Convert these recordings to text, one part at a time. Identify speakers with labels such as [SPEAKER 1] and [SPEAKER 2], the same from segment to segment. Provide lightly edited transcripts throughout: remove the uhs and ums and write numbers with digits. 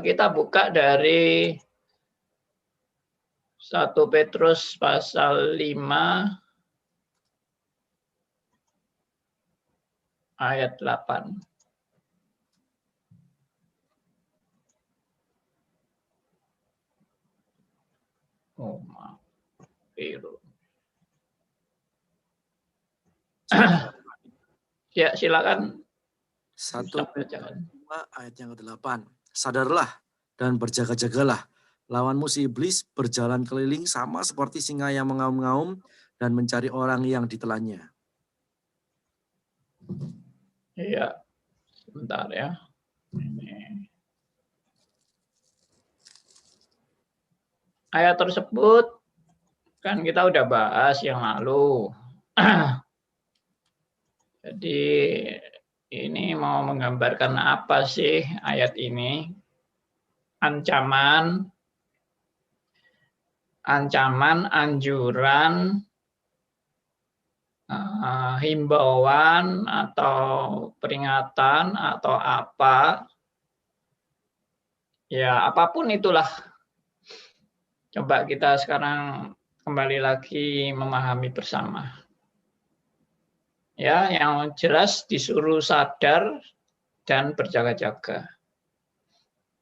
[SPEAKER 1] Kita buka dari 1 Petrus pasal 5 ayat 8. Oh, maaf. Biru. Ya, silakan.
[SPEAKER 2] 1 Petrus 5 ayat yang ke-8. Sadarlah dan berjaga-jagalah. Lawanmu si iblis berjalan keliling sama seperti singa yang mengaum-ngaum dan mencari orang yang ditelannya.
[SPEAKER 1] Iya, sebentar ya. Ini. Ayat tersebut kan kita udah bahas yang lalu. Jadi ini mau menggambarkan apa sih ayat ini? Ancaman, anjuran, himbauan atau peringatan atau apa, ya apapun itulah. Coba kita sekarang kembali lagi memahami bersama. Ya, yang jelas disuruh sadar dan berjaga-jaga.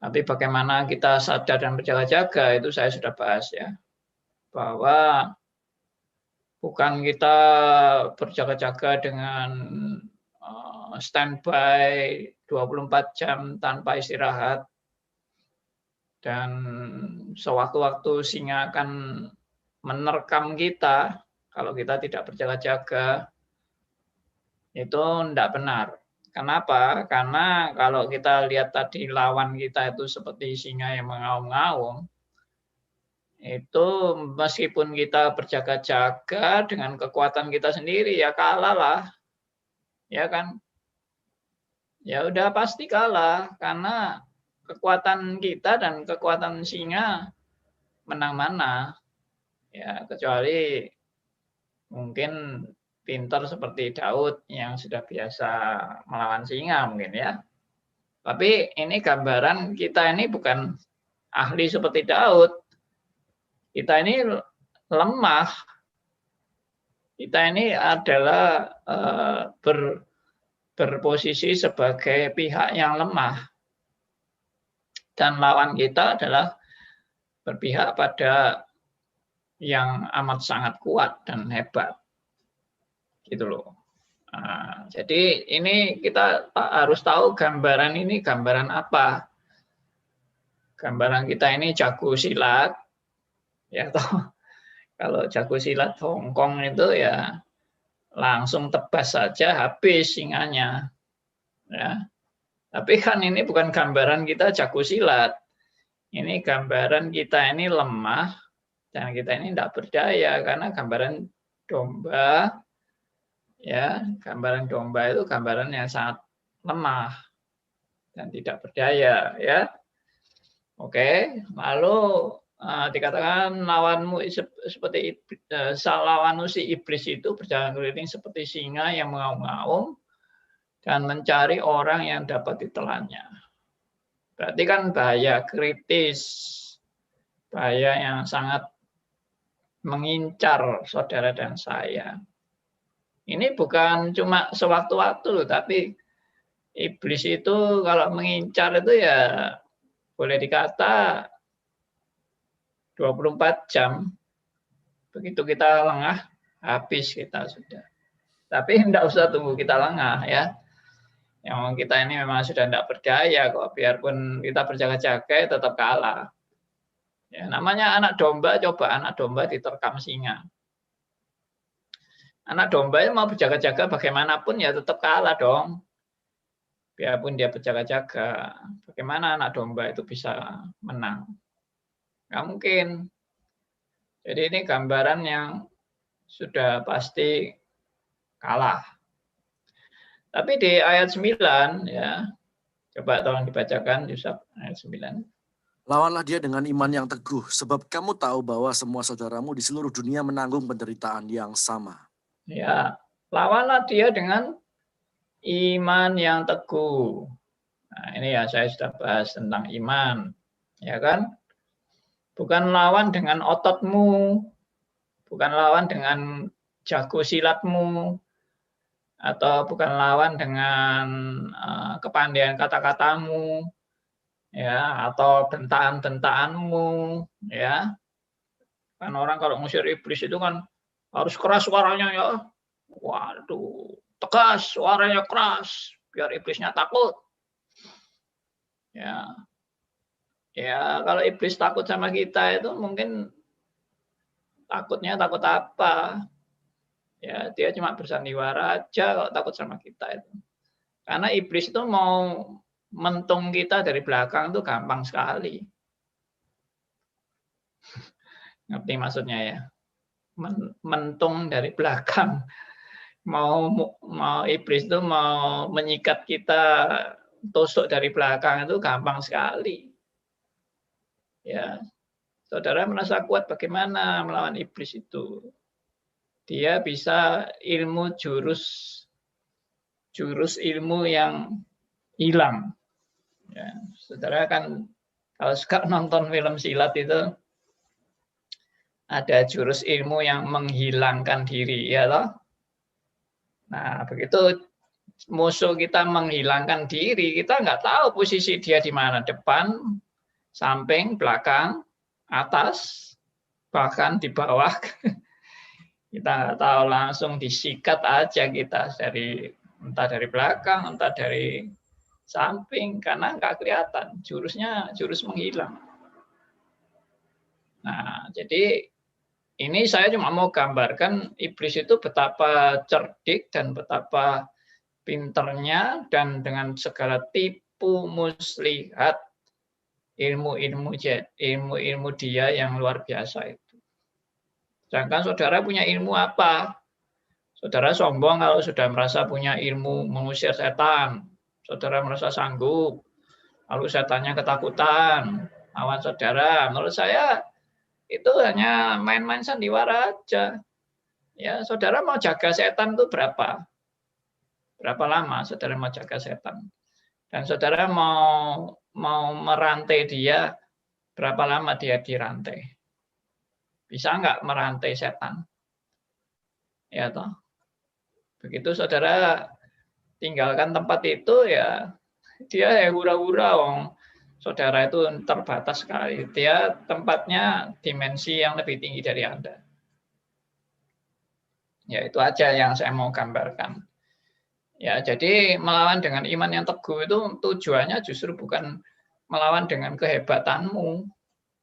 [SPEAKER 1] Tapi bagaimana kita sadar dan berjaga-jaga itu saya sudah bahas ya. Bahwa bukan kita berjaga-jaga dengan standby 24 jam tanpa istirahat. Dan sewaktu-waktu singa akan menerkam kita kalau kita tidak berjaga-jaga. Itu tidak benar. Kenapa? Karena kalau kita lihat tadi lawan kita itu seperti singa yang mengaum-ngaum, itu meskipun kita berjaga-jaga dengan kekuatan kita sendiri ya kalah lah. Ya kan? Ya udah pasti kalah karena kekuatan kita dan kekuatan singa menang mana. Ya kecuali mungkin pintar seperti Daud yang sudah biasa melawan singa mungkin ya. Tapi ini gambaran kita ini bukan ahli seperti Daud. Kita ini lemah. Kita ini adalah berposisi sebagai pihak yang lemah. Dan lawan kita adalah berpihak pada yang amat sangat kuat dan hebat. Gitu loh. Jadi ini kita harus tahu gambaran ini gambaran apa. Gambaran kita ini jago silat, ya toh. Kalau jago silat Hongkong itu ya langsung tebas saja habis singanya. Ya. Tapi kan ini bukan gambaran kita jago silat. Ini gambaran kita ini lemah dan kita ini tidak berdaya karena gambaran domba. Ya, gambaran domba itu gambaran yang sangat lemah dan tidak berdaya, ya. Oke, lalu dikatakan lawanmu seperti lawanmu si iblis itu berjalan keliling seperti singa yang mengaum-ngaum dan mencari orang yang dapat ditelannya. Berarti kan bahaya kritis, bahaya yang sangat mengincar saudara dan saya. Ini bukan cuma sewaktu-waktu loh, tapi iblis itu kalau mengincar itu ya boleh dikata 24 jam. Begitu kita lengah, habis kita sudah. Tapi tidak usah tunggu kita lengah ya. Yang kita ini memang sudah tidak berdaya kok. Biarpun kita berjaga-jaga tetap kalah. Ya, namanya anak domba, coba anak domba diterkam singa. Anak domba mau berjaga-jaga bagaimanapun ya tetap kalah dong. Biarpun dia berjaga-jaga, bagaimana anak domba itu bisa menang? Nggak mungkin. Jadi ini gambaran yang sudah pasti kalah. Tapi di ayat 9 ya, coba tolong dibacakan Yusuf ayat 9.
[SPEAKER 2] Lawanlah dia dengan iman yang teguh, sebab kamu tahu bahwa semua saudaramu di seluruh dunia menanggung penderitaan yang sama.
[SPEAKER 1] Ya, lawanlah dia dengan iman yang teguh. Nah, ini ya saya sudah bahas tentang iman, ya kan? Bukan lawan dengan ototmu, bukan lawan dengan jago silatmu, atau bukan lawan dengan kepandaian kata-katamu, ya, atau bentaan-bentaanmu, ya. Kan orang kalau ngusir iblis itu kan harus keras suaranya ya. Waduh, tegas, suaranya keras biar iblisnya takut. Ya. Ya, kalau iblis takut sama kita itu mungkin takutnya takut apa? Ya, dia cuma bersandiwara aja kalau takut sama kita itu. Karena iblis itu mau mentung kita dari belakang itu gampang sekali. Ngerti maksudnya ya? Mentung dari belakang. Mau iblis itu mau menyikat kita, tusuk dari belakang itu gampang sekali. Ya, saudara merasa kuat bagaimana melawan iblis itu? Dia bisa jurus ilmu yang hilang. Ya, saudara kan kalau suka nonton film silat itu ada jurus ilmu yang menghilangkan diri, ya toh? Nah, begitu musuh kita menghilangkan diri, kita nggak tahu posisi dia di mana, depan, samping, belakang, atas, bahkan di bawah. Kita nggak tahu, langsung disikat aja kita entah dari belakang, entah dari samping, karena nggak kelihatan, jurusnya jurus menghilang. Nah, jadi ini saya cuma mau gambarkan iblis itu betapa cerdik dan betapa pinternya, dan dengan segala tipu muslihat ilmu-ilmu dia yang luar biasa itu. Sedangkan saudara punya ilmu apa? Saudara sombong kalau sudah merasa punya ilmu mengusir setan. Saudara merasa sanggup, lalu setannya ketakutan lawan saudara. Menurut saya itu hanya main-main sandiwara aja. Ya, saudara mau jaga setan itu berapa? Berapa lama saudara mau jaga setan? Dan saudara mau merantai dia, berapa lama dia dirantai? Bisa nggak merantai setan? Ya toh. Begitu saudara tinggalkan tempat itu, ya dia hura-hura, saudara itu terbatas sekali. Dia tempatnya dimensi yang lebih tinggi dari Anda. Ya, itu aja yang saya mau gambarkan. Ya, jadi melawan dengan iman yang teguh itu tujuannya justru bukan melawan dengan kehebatanmu,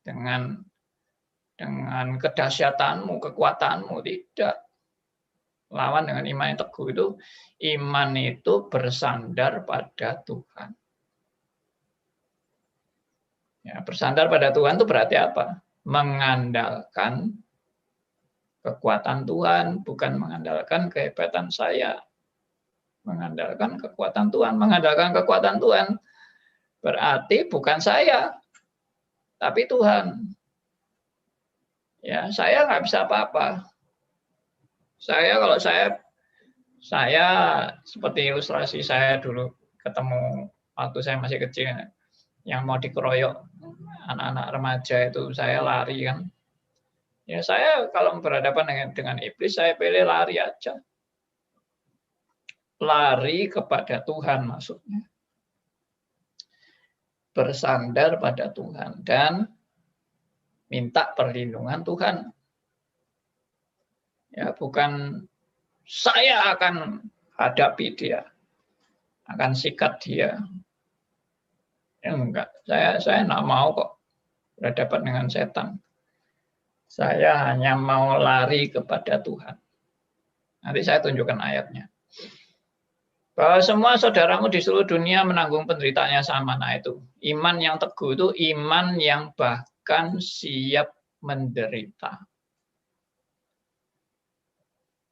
[SPEAKER 1] dengan kedahsyatanmu, kekuatanmu, tidak. Lawan dengan iman yang teguh itu, iman itu bersandar pada Tuhan. Ya, bersandar pada Tuhan itu berarti apa? Mengandalkan kekuatan Tuhan, bukan mengandalkan kehebatan saya. Mengandalkan kekuatan Tuhan. Mengandalkan kekuatan Tuhan berarti bukan saya, tapi Tuhan. Ya, saya nggak bisa apa-apa. Kalau saya seperti ilustrasi saya dulu ketemu waktu saya masih kecil, yang mau dikeroyok anak-anak remaja itu, saya lari kan. Ya, saya kalau berhadapan dengan iblis, saya pilih lari aja. Lari kepada Tuhan maksudnya. Bersandar pada Tuhan dan minta perlindungan Tuhan. Ya, bukan saya akan hadapi dia, akan sikat dia. Ya, enggak, saya enggak mau kok berhadapan dengan setan. Saya hanya mau lari kepada Tuhan. Nanti saya tunjukkan ayatnya. Bahwa semua saudaramu di seluruh dunia menanggung penderitaan yang sama. Nah itu, iman yang teguh itu iman yang bahkan siap menderita.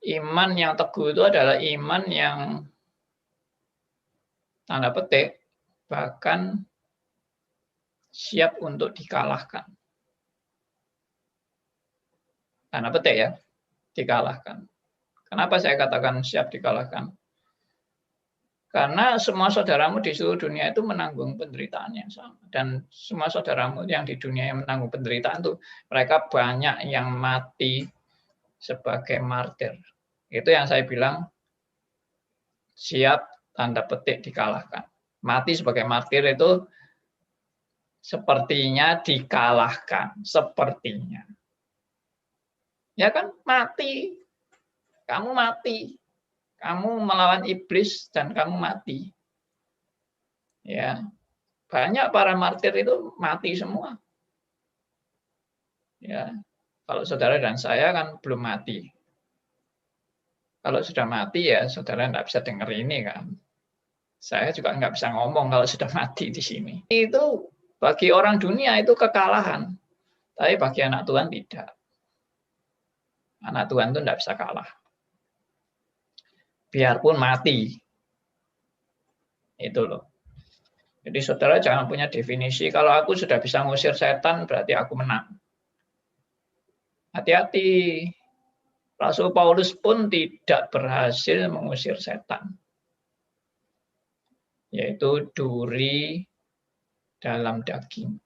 [SPEAKER 1] Iman yang teguh itu adalah iman yang, tanda petik, bahkan siap untuk dikalahkan. Tanda petik ya, dikalahkan. Kenapa saya katakan siap dikalahkan? Karena semua saudaramu di seluruh dunia itu menanggung penderitaan yang sama. Dan semua saudaramu yang di dunia yang menanggung penderitaan itu, mereka banyak yang mati sebagai martir. Itu yang saya bilang, siap tanda petik dikalahkan. Mati sebagai martir itu sepertinya dikalahkan. Sepertinya. Ya kan, mati. Kamu mati. Kamu melawan iblis dan kamu mati. Ya, banyak para martir itu mati semua. Ya, kalau saudara dan saya kan belum mati. Kalau sudah mati ya saudara nggak bisa dengar ini kan. Saya juga nggak bisa ngomong kalau sudah mati di sini. Itu bagi orang dunia itu kekalahan, tapi bagi anak Tuhan tidak. Anak Tuhan itu nggak bisa kalah. Biarpun mati. Itu loh. Jadi saudara jangan punya definisi, kalau aku sudah bisa ngusir setan berarti aku menang. Hati-hati. Rasul Paulus pun tidak berhasil mengusir setan. Yaitu duri dalam daging.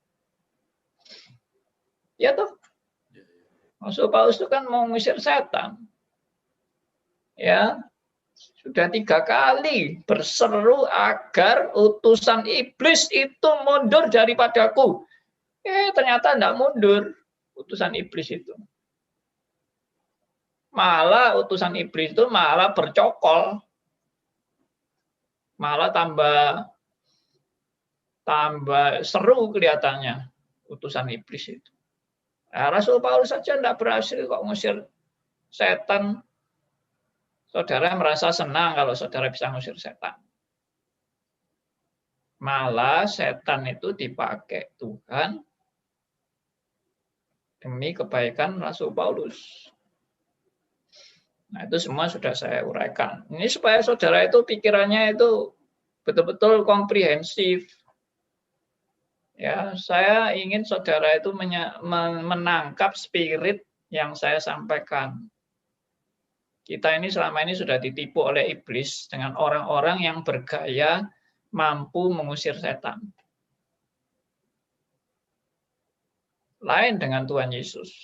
[SPEAKER 1] Ya toh? Rasul Paulus itu kan mau mengusir setan. Ya, sudah 3 kali berseru agar utusan iblis itu mundur daripadaku. Ternyata tidak mundur utusan iblis itu. Malah utusan iblis itu malah bercokol. Malah tambah seru kelihatannya utusan iblis itu. Nah, Rasul Paulus saja tidak berhasil kok ngusir setan. Saudara merasa senang kalau saudara bisa ngusir setan. Malah setan itu dipakai Tuhan demi kebaikan Rasul Paulus. Nah, itu semua sudah saya uraikan. Ini supaya saudara itu pikirannya itu betul-betul komprehensif. Ya, saya ingin saudara itu menangkap spirit yang saya sampaikan. Kita ini selama ini sudah ditipu oleh iblis dengan orang-orang yang bergaya mampu mengusir setan. Lain dengan Tuhan Yesus.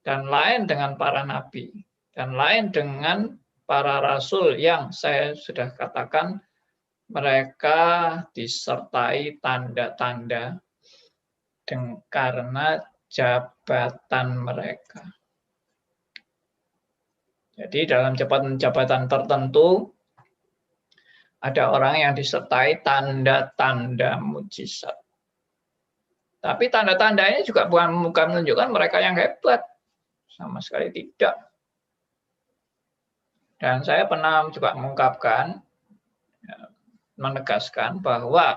[SPEAKER 1] Dan lain dengan para nabi. Dan lain dengan para rasul yang saya sudah katakan mereka disertai tanda-tanda karena jabatan mereka. Jadi dalam jabatan-jabatan tertentu ada orang yang disertai tanda-tanda mujizat. Tapi tanda-tanda ini juga bukan menunjukkan mereka yang hebat. Sama sekali tidak. Dan saya pernah juga mengungkapkan, menegaskan bahwa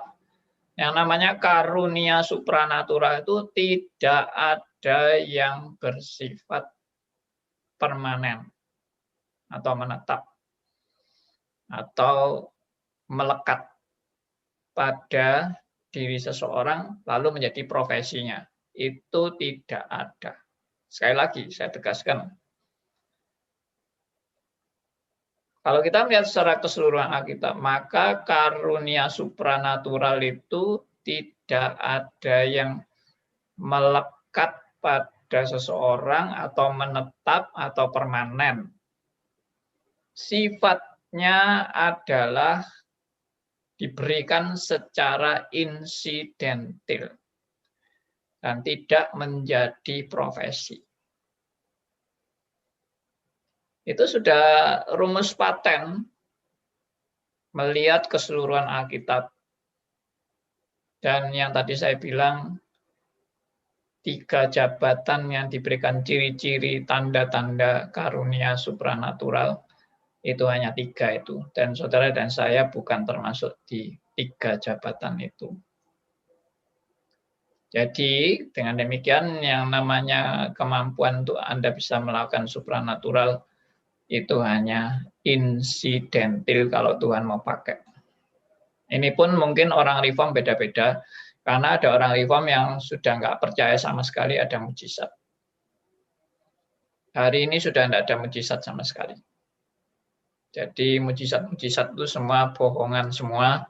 [SPEAKER 1] yang namanya karunia supranatural itu tidak ada yang bersifat permanen atau menetap atau melekat pada diri seseorang lalu menjadi profesinya. Itu tidak ada. Sekali lagi saya tegaskan. Kalau kita melihat secara keseluruhan Alkitab, maka karunia supranatural itu tidak ada yang melekat pada seseorang atau menetap atau permanen. Sifatnya adalah diberikan secara insidentil dan tidak menjadi profesi. Itu sudah rumus paten melihat keseluruhan Alkitab. Dan yang tadi saya bilang, 3 jabatan yang diberikan ciri-ciri tanda-tanda karunia supranatural, itu hanya 3 itu. Dan saudara dan saya bukan termasuk di 3 jabatan itu. Jadi dengan demikian yang namanya kemampuan untuk Anda bisa melakukan supranatural itu hanya insidentil kalau Tuhan mau pakai. Ini pun mungkin orang reform beda-beda, karena ada orang reform yang sudah nggak percaya sama sekali ada mujizat. Hari ini sudah tidak ada mujizat sama sekali. Jadi mujizat-mujizat itu semua bohongan semua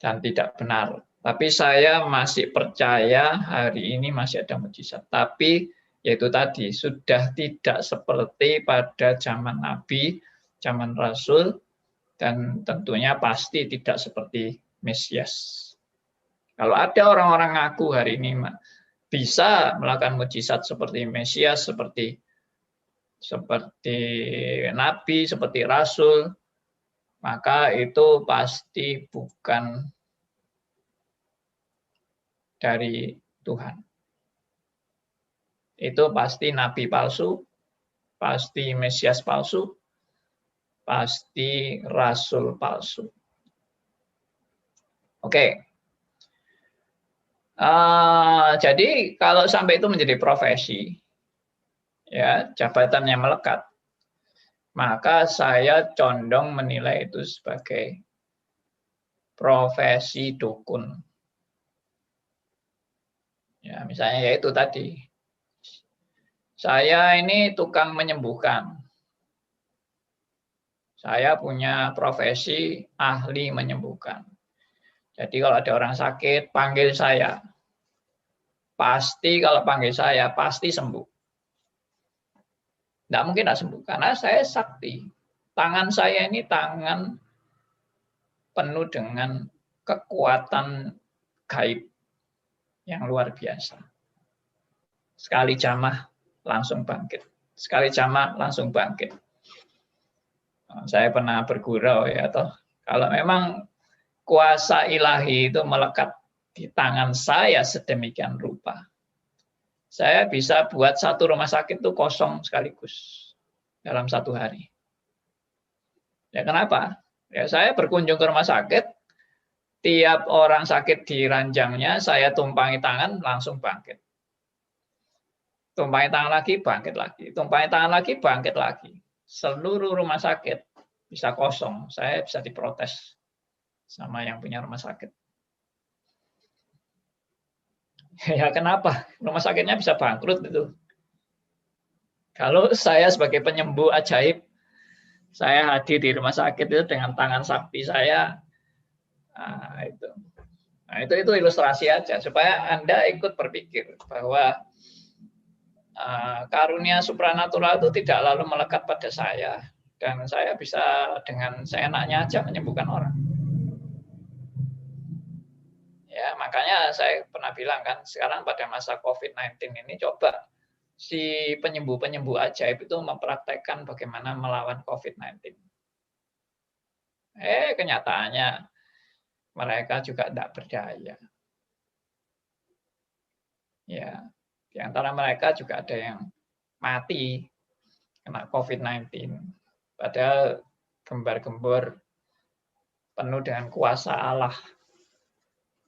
[SPEAKER 1] dan tidak benar. Tapi saya masih percaya hari ini masih ada mujizat. Tapi yaitu tadi sudah tidak seperti pada zaman Nabi, zaman Rasul, dan tentunya pasti tidak seperti Mesias. Kalau ada orang-orang ngaku hari ini bisa melakukan mujizat seperti Mesias, seperti Nabi, seperti Rasul, maka itu pasti bukan dari Tuhan. Itu pasti Nabi palsu, pasti Mesias palsu, pasti Rasul palsu. Oke. Jadi kalau sampai itu menjadi profesi, ya jabatan yang melekat, maka saya condong menilai itu sebagai profesi dukun. Ya, misalnya yaitu tadi, saya ini tukang menyembuhkan. Saya punya profesi ahli menyembuhkan. Jadi kalau ada orang sakit, panggil saya. Pasti kalau panggil saya, pasti sembuh. Tidak mungkin tidak sembuh, karena saya sakti. Tangan saya ini tangan penuh dengan kekuatan gaib yang luar biasa. Sekali jamah langsung bangkit. Sekali jamah langsung bangkit. Saya pernah bergurau ya toh. Kalau memang kuasa ilahi itu melekat di tangan saya sedemikian rupa, saya bisa buat satu rumah sakit itu kosong sekaligus dalam satu hari. Ya kenapa? Ya saya berkunjung ke rumah sakit, tiap orang sakit di ranjangnya saya tumpangi tangan langsung bangkit. Tumpangi tangan lagi, bangkit lagi. Tumpangi tangan lagi, bangkit lagi. Seluruh rumah sakit bisa kosong. Saya bisa diprotes sama yang punya rumah sakit. Ya kenapa? Rumah sakitnya bisa bangkrut itu. Kalau saya sebagai penyembuh ajaib, saya hadir di rumah sakit itu dengan tangan sakti saya. Nah, itu ilustrasi aja supaya Anda ikut berpikir bahwa karunia supranatural itu tidak lalu melekat pada saya, dan saya bisa dengan seenaknya aja menyembuhkan orang. Ya, makanya saya pernah bilang kan, sekarang pada masa COVID-19 ini coba si penyembuh-penyembuh ajaib itu mempraktekkan bagaimana melawan COVID-19. Kenyataannya mereka juga tidak berdaya. Ya, di antara mereka juga ada yang mati kena COVID-19. Padahal gembar-gembor penuh dengan kuasa Allah.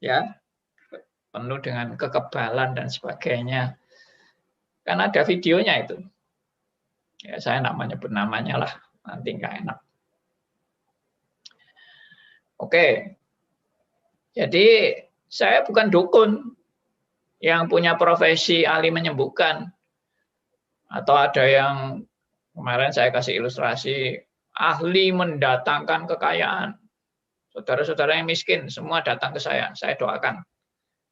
[SPEAKER 1] Ya, penuh dengan kekebalan dan sebagainya. Kan ada videonya itu. Ya, saya nggak menyebut namanya lah, nanti nggak enak. Oke, jadi saya bukan dukun yang punya profesi ahli menyembuhkan. Atau ada yang kemarin saya kasih ilustrasi, ahli mendatangkan kekayaan. Saudara-saudara yang miskin, semua datang ke saya doakan.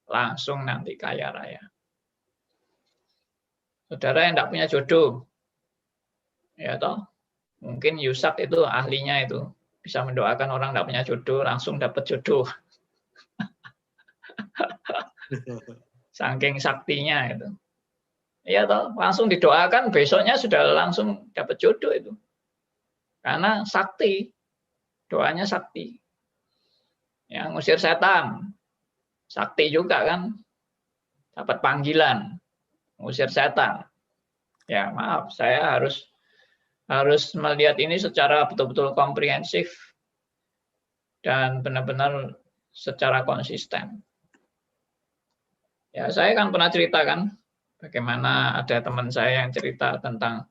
[SPEAKER 1] Langsung nanti kaya raya. Saudara yang tidak punya jodoh, ya toh, mungkin Yusak itu ahlinya itu. Bisa mendoakan orang tidak punya jodoh, langsung dapat jodoh. Saking saktinya itu. Ya toh, langsung didoakan, besoknya sudah langsung dapat jodoh itu. Karena sakti, doanya sakti. Yang ngusir setan, sakti juga kan, dapat panggilan, ngusir setan. Ya maaf, saya harus melihat ini secara betul-betul komprehensif dan benar-benar secara konsisten. Ya saya kan pernah cerita kan, bagaimana ada teman saya yang cerita tentang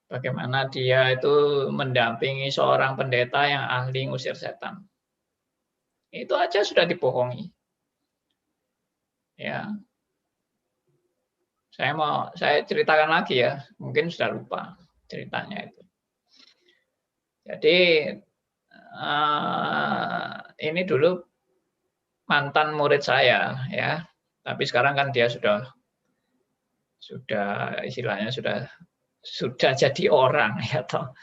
[SPEAKER 1] bagaimana dia itu mendampingi seorang pendeta yang ahli ngusir setan. Itu aja sudah dibohongi. Ya. Saya ceritakan lagi ya, mungkin sudah lupa ceritanya itu. Jadi ini dulu mantan murid saya ya, tapi sekarang kan dia sudah istilahnya sudah jadi orang ya toh.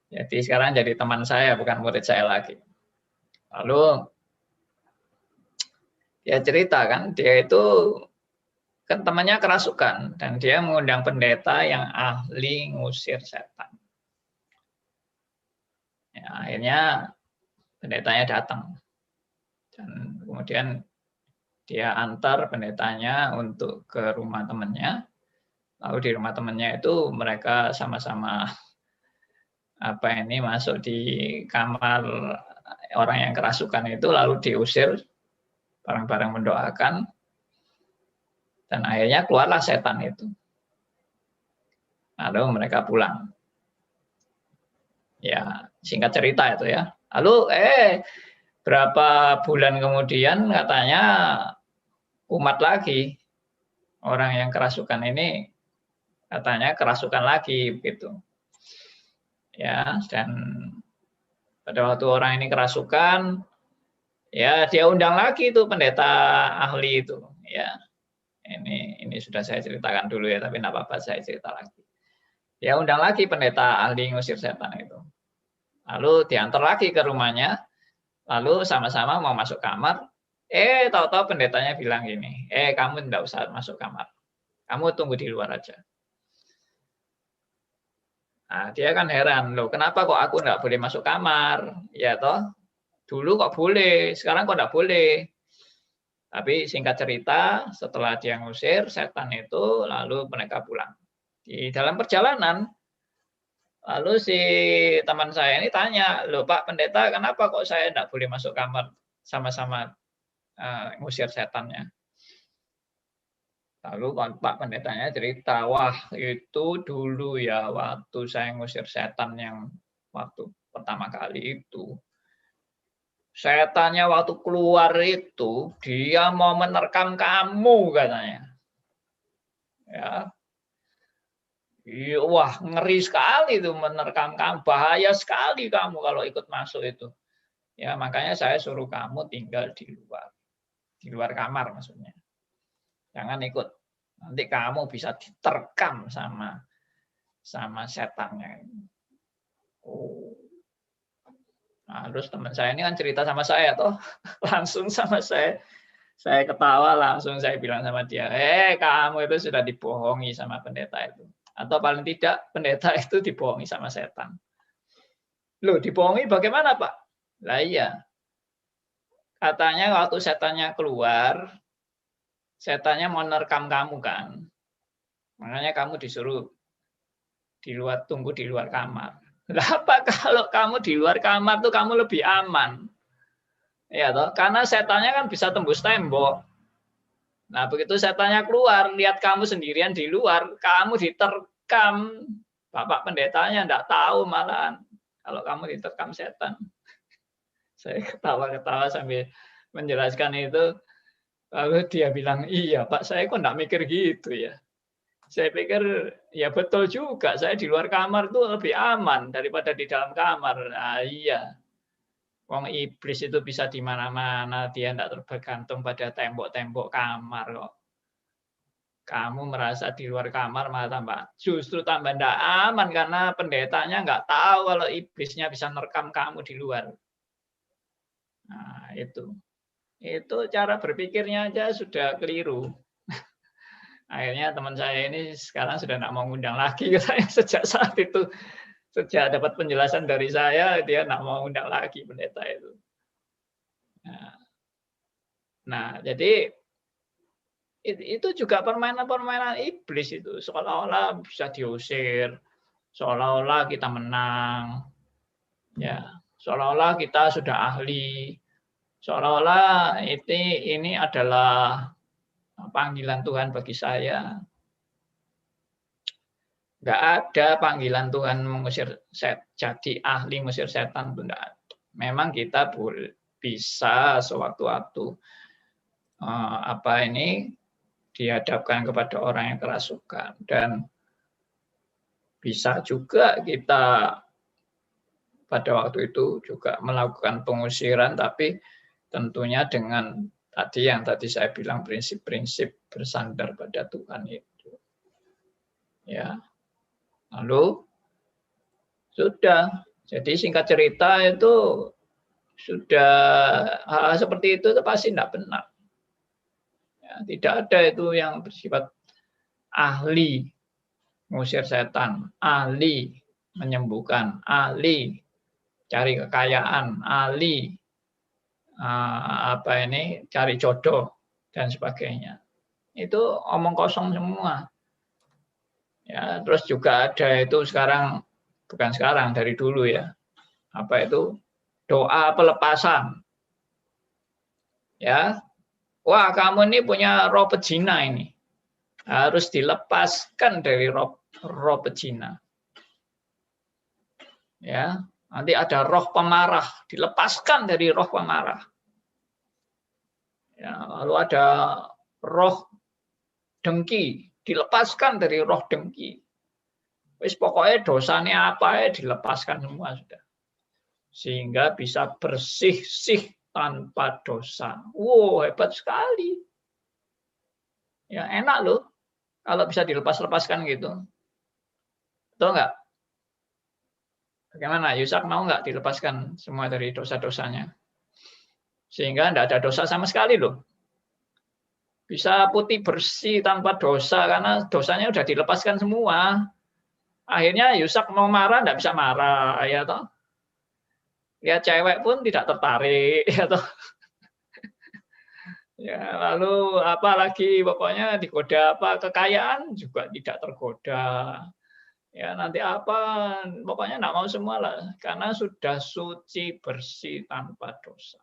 [SPEAKER 1] Jadi sekarang jadi teman saya bukan murid saya lagi. Lalu dia cerita kan dia itu kan temannya kerasukan dan dia mengundang pendeta yang ahli ngusir setan. Ya, akhirnya pendetanya datang dan kemudian dia antar pendetanya untuk ke rumah temannya. Lalu di rumah temannya itu mereka sama-sama masuk di kamar orang yang kerasukan itu lalu diusir bareng-bareng mendoakan dan akhirnya keluarlah setan itu. Lalu mereka pulang. Ya, singkat cerita itu ya. Lalu berapa bulan kemudian katanya umat lagi orang yang kerasukan ini katanya kerasukan lagi begitu. Ya, dan pada waktu orang ini kerasukan ya dia undang lagi itu pendeta ahli itu ya. Ini sudah saya ceritakan dulu ya, tapi enggak apa-apa saya cerita lagi. Ya undang lagi pendeta ahli ngusir setan itu. Lalu diantar lagi ke rumahnya, lalu sama-sama mau masuk kamar, tahu-tahu pendetanya bilang gini, kamu tidak usah masuk kamar, kamu tunggu di luar aja. Nah, dia kan heran, loh kenapa kok aku nggak boleh masuk kamar? Ya toh, dulu kok boleh, sekarang kok nggak boleh. Tapi singkat cerita, setelah dia ngusir setan itu, lalu mereka pulang. Di dalam perjalanan, lalu si teman saya ini tanya, loh Pak Pendeta, kenapa kok saya tidak boleh masuk kamar sama-sama ngusir setannya? Lalu Pak Pendetanya cerita, wah itu dulu ya waktu saya ngusir setan yang waktu pertama kali itu. Setannya waktu keluar itu, dia mau menerkam kamu katanya. Ya. Wah, ngeri sekali itu menerkam kamu, bahaya sekali kamu kalau ikut masuk itu. Ya, makanya saya suruh kamu tinggal di luar kamar maksudnya. Jangan ikut. Nanti kamu bisa diterkam sama setannya. Oh. Nah, terus teman saya ini kan cerita sama saya toh, langsung sama saya ketawa langsung saya bilang sama dia, kamu itu sudah dibohongi sama pendeta itu. Atau paling tidak pendeta itu dibohongi sama setan. Loh, dibohongi bagaimana Pak? Lah iya, katanya waktu setannya keluar, setannya mau nerekam kamu kan. Makanya kamu disuruh tunggu di luar kamar. Lah apa kalau kamu di luar kamar tuh kamu lebih aman? Ya toh, karena setannya kan bisa tembus tembok. Nah, begitu setannya keluar, lihat kamu sendirian di luar, kamu diterkam. Bapak pendetanya enggak tahu malahan kalau kamu diterkam setan. Saya ketawa-ketawa sambil menjelaskan itu. Lalu dia bilang, iya Pak, saya kok enggak mikir gitu ya. Saya pikir ya betul juga, saya di luar kamar tuh lebih aman daripada di dalam kamar. Nah, iya. Wong iblis itu bisa di mana-mana, dia enggak tergantung pada tembok-tembok kamar kok. Kamu merasa di luar kamar malah justru tambah enggak aman karena pendetanya enggak tahu kalau iblisnya bisa nerekam kamu di luar. Nah, itu. Itu cara berpikirnya aja sudah keliru. Akhirnya teman saya ini sekarang sudah enggak mau ngundang lagi katanya sejak saat itu. Sejak dapat penjelasan dari saya, dia enggak mau undang lagi pendeta itu. Nah, jadi itu juga permainan-permainan iblis itu. Seolah-olah bisa diusir, seolah-olah kita menang, ya, seolah-olah kita sudah ahli, seolah-olah ini adalah panggilan Tuhan bagi saya. Enggak ada panggilan Tuhan mengusir jadi ahli mengusir setan itu enggak ada. Memang kita bisa sewaktu-waktu dihadapkan kepada orang yang kerasukan dan bisa juga kita pada waktu itu juga melakukan pengusiran, tapi tentunya dengan yang tadi saya bilang prinsip-prinsip bersandar pada Tuhan itu. Ya, lalu sudah. Jadi singkat cerita itu sudah hal seperti itu pasti tidak benar. Ya, tidak ada itu yang bersifat ahli mengusir setan, ahli menyembuhkan, ahli cari kekayaan, ahli cari jodoh dan sebagainya. Itu omong kosong semua. Ya, terus juga ada itu sekarang, bukan sekarang, dari dulu ya. Apa itu? Doa pelepasan. Ya. Wah, kamu ini punya roh pejina ini. Harus dilepaskan dari roh pejina. Ya, nanti ada roh pemarah, dilepaskan dari roh pemarah. Ya, lalu ada roh dengki, dilepaskan dari roh dengki. Wis pokoknya dosanya apa ya dilepaskan semua sudah. Sehingga bisa bersih tanpa dosa. Wow, hebat sekali. Ya, enak loh kalau bisa dilepas-lepaskan gitu. Betul nggak? Bagaimana? Yusak mau nggak dilepaskan semua dari dosa-dosanya? Sehingga tidak ada dosa sama sekali loh. Bisa putih bersih tanpa dosa karena dosanya sudah dilepaskan semua. Akhirnya Yusak mau marah tidak bisa marah, ya toh. Lihat cewek pun tidak tertarik, ya toh. Ya, lalu apalagi pokoknya digoda apa kekayaan juga tidak tergoda. Ya nanti apa pokoknya tidak mau semua lah karena sudah suci bersih tanpa dosa.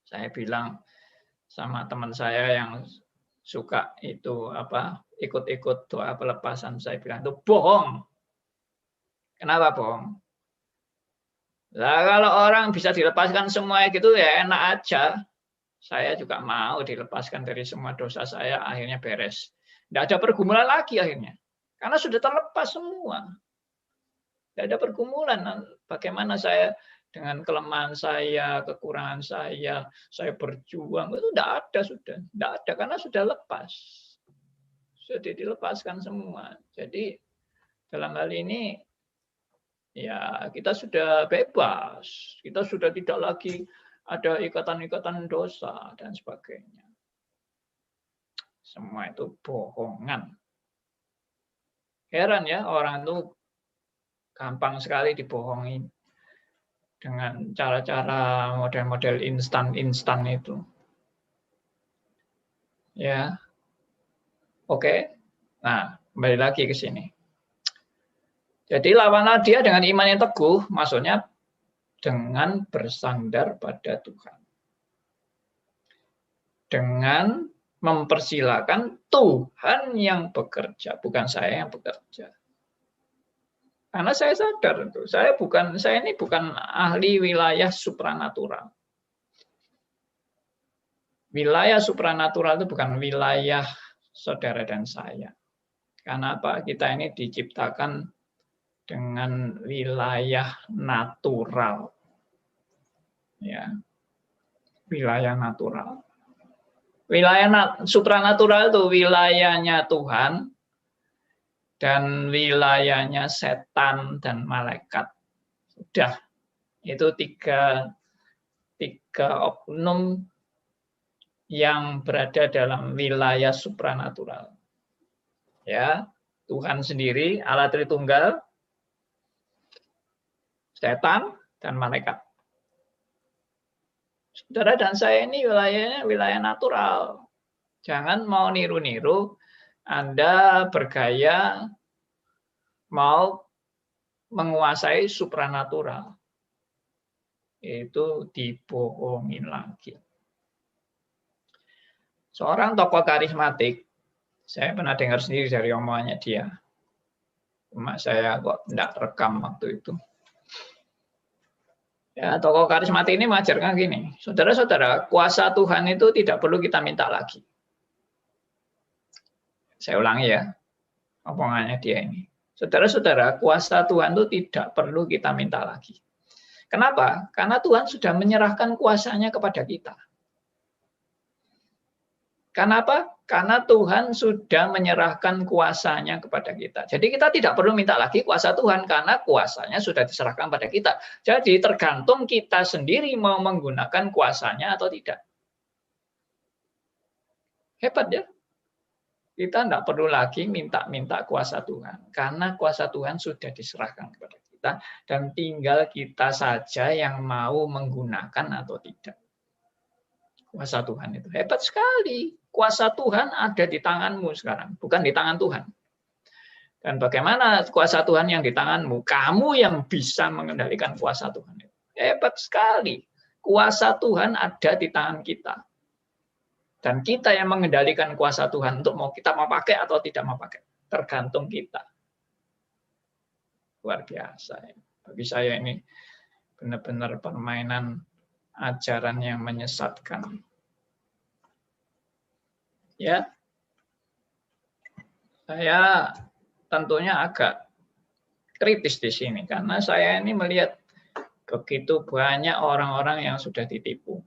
[SPEAKER 1] Saya bilang sama teman saya yang suka itu ikut-ikut doa pelepasan, saya bilang itu bohong. Kenapa bohong? Nah, kalau orang bisa dilepaskan semua gitu ya enak aja. Saya juga mau dilepaskan dari semua dosa saya, akhirnya beres. Tidak ada pergumulan lagi akhirnya. Karena sudah terlepas semua. Tidak ada pergumulan. Bagaimana saya dengan kelemahan saya, kekurangan saya berjuang. Itu tidak ada sudah. Tidak ada karena sudah lepas. Sudah dilepaskan semua. Jadi dalam hal ini ya kita sudah bebas. Kita sudah tidak lagi ada ikatan-ikatan dosa dan sebagainya. Semua itu bohongan. Heran ya, orang itu gampang sekali dibohongi dengan cara-cara model-model instan itu. Ya. Oke. Nah, kembali lagi ke sini. Jadi lawanlah dia dengan iman yang teguh, maksudnya dengan bersandar pada Tuhan. Dengan mempersilakan Tuhan yang bekerja, bukan saya yang bekerja. Karena saya sadar itu, saya ini bukan ahli wilayah supranatural. Wilayah supranatural itu bukan wilayah saudara dan saya. Karena apa? Kita ini diciptakan dengan wilayah natural. Ya. Wilayah natural. Wilayah supranatural itu wilayahnya Tuhan dan wilayahnya setan dan malaikat. Sudah. Itu tiga oknum yang berada dalam wilayah supranatural. Ya, Tuhan sendiri, Allah Tritunggal, setan dan malaikat. Saudara dan saya ini wilayahnya wilayah natural. Jangan mau niru-niru, Anda bergaya mau menguasai supranatural. Itu dibohongin lagi. Seorang tokoh karismatik, saya pernah dengar sendiri dari omongannya dia. Cuma saya kok tidak rekam waktu itu. Ya, tokoh karismatik ini mengajarkan gini, saudara-saudara, kuasa Tuhan itu tidak perlu kita minta lagi. Saya ulangi ya, omongannya dia ini. Saudara-saudara, kuasa Tuhan itu tidak perlu kita minta lagi. Kenapa? Karena Tuhan sudah menyerahkan kuasanya kepada kita. Kenapa? Karena Tuhan sudah menyerahkan kuasanya kepada kita. Jadi kita tidak perlu minta lagi kuasa Tuhan karena kuasanya sudah diserahkan pada kita. Jadi tergantung kita sendiri mau menggunakan kuasanya atau tidak. Hebat ya? Kita tidak perlu lagi minta-minta kuasa Tuhan. Karena kuasa Tuhan sudah diserahkan kepada kita. Dan tinggal kita saja yang mau menggunakan atau tidak. Kuasa Tuhan itu hebat sekali. Kuasa Tuhan ada di tanganmu sekarang, bukan di tangan Tuhan. Dan bagaimana kuasa Tuhan yang di tanganmu? Kamu yang bisa mengendalikan kuasa Tuhan itu. Hebat sekali. Kuasa Tuhan ada di tangan kita. Dan kita yang mengendalikan kuasa Tuhan untuk kita mau pakai atau tidak mau pakai. Tergantung kita. Luar biasa. Bagi saya ini benar-benar permainan ajaran yang menyesatkan. Ya, saya tentunya agak kritis di sini karena saya ini melihat begitu banyak orang-orang yang sudah ditipu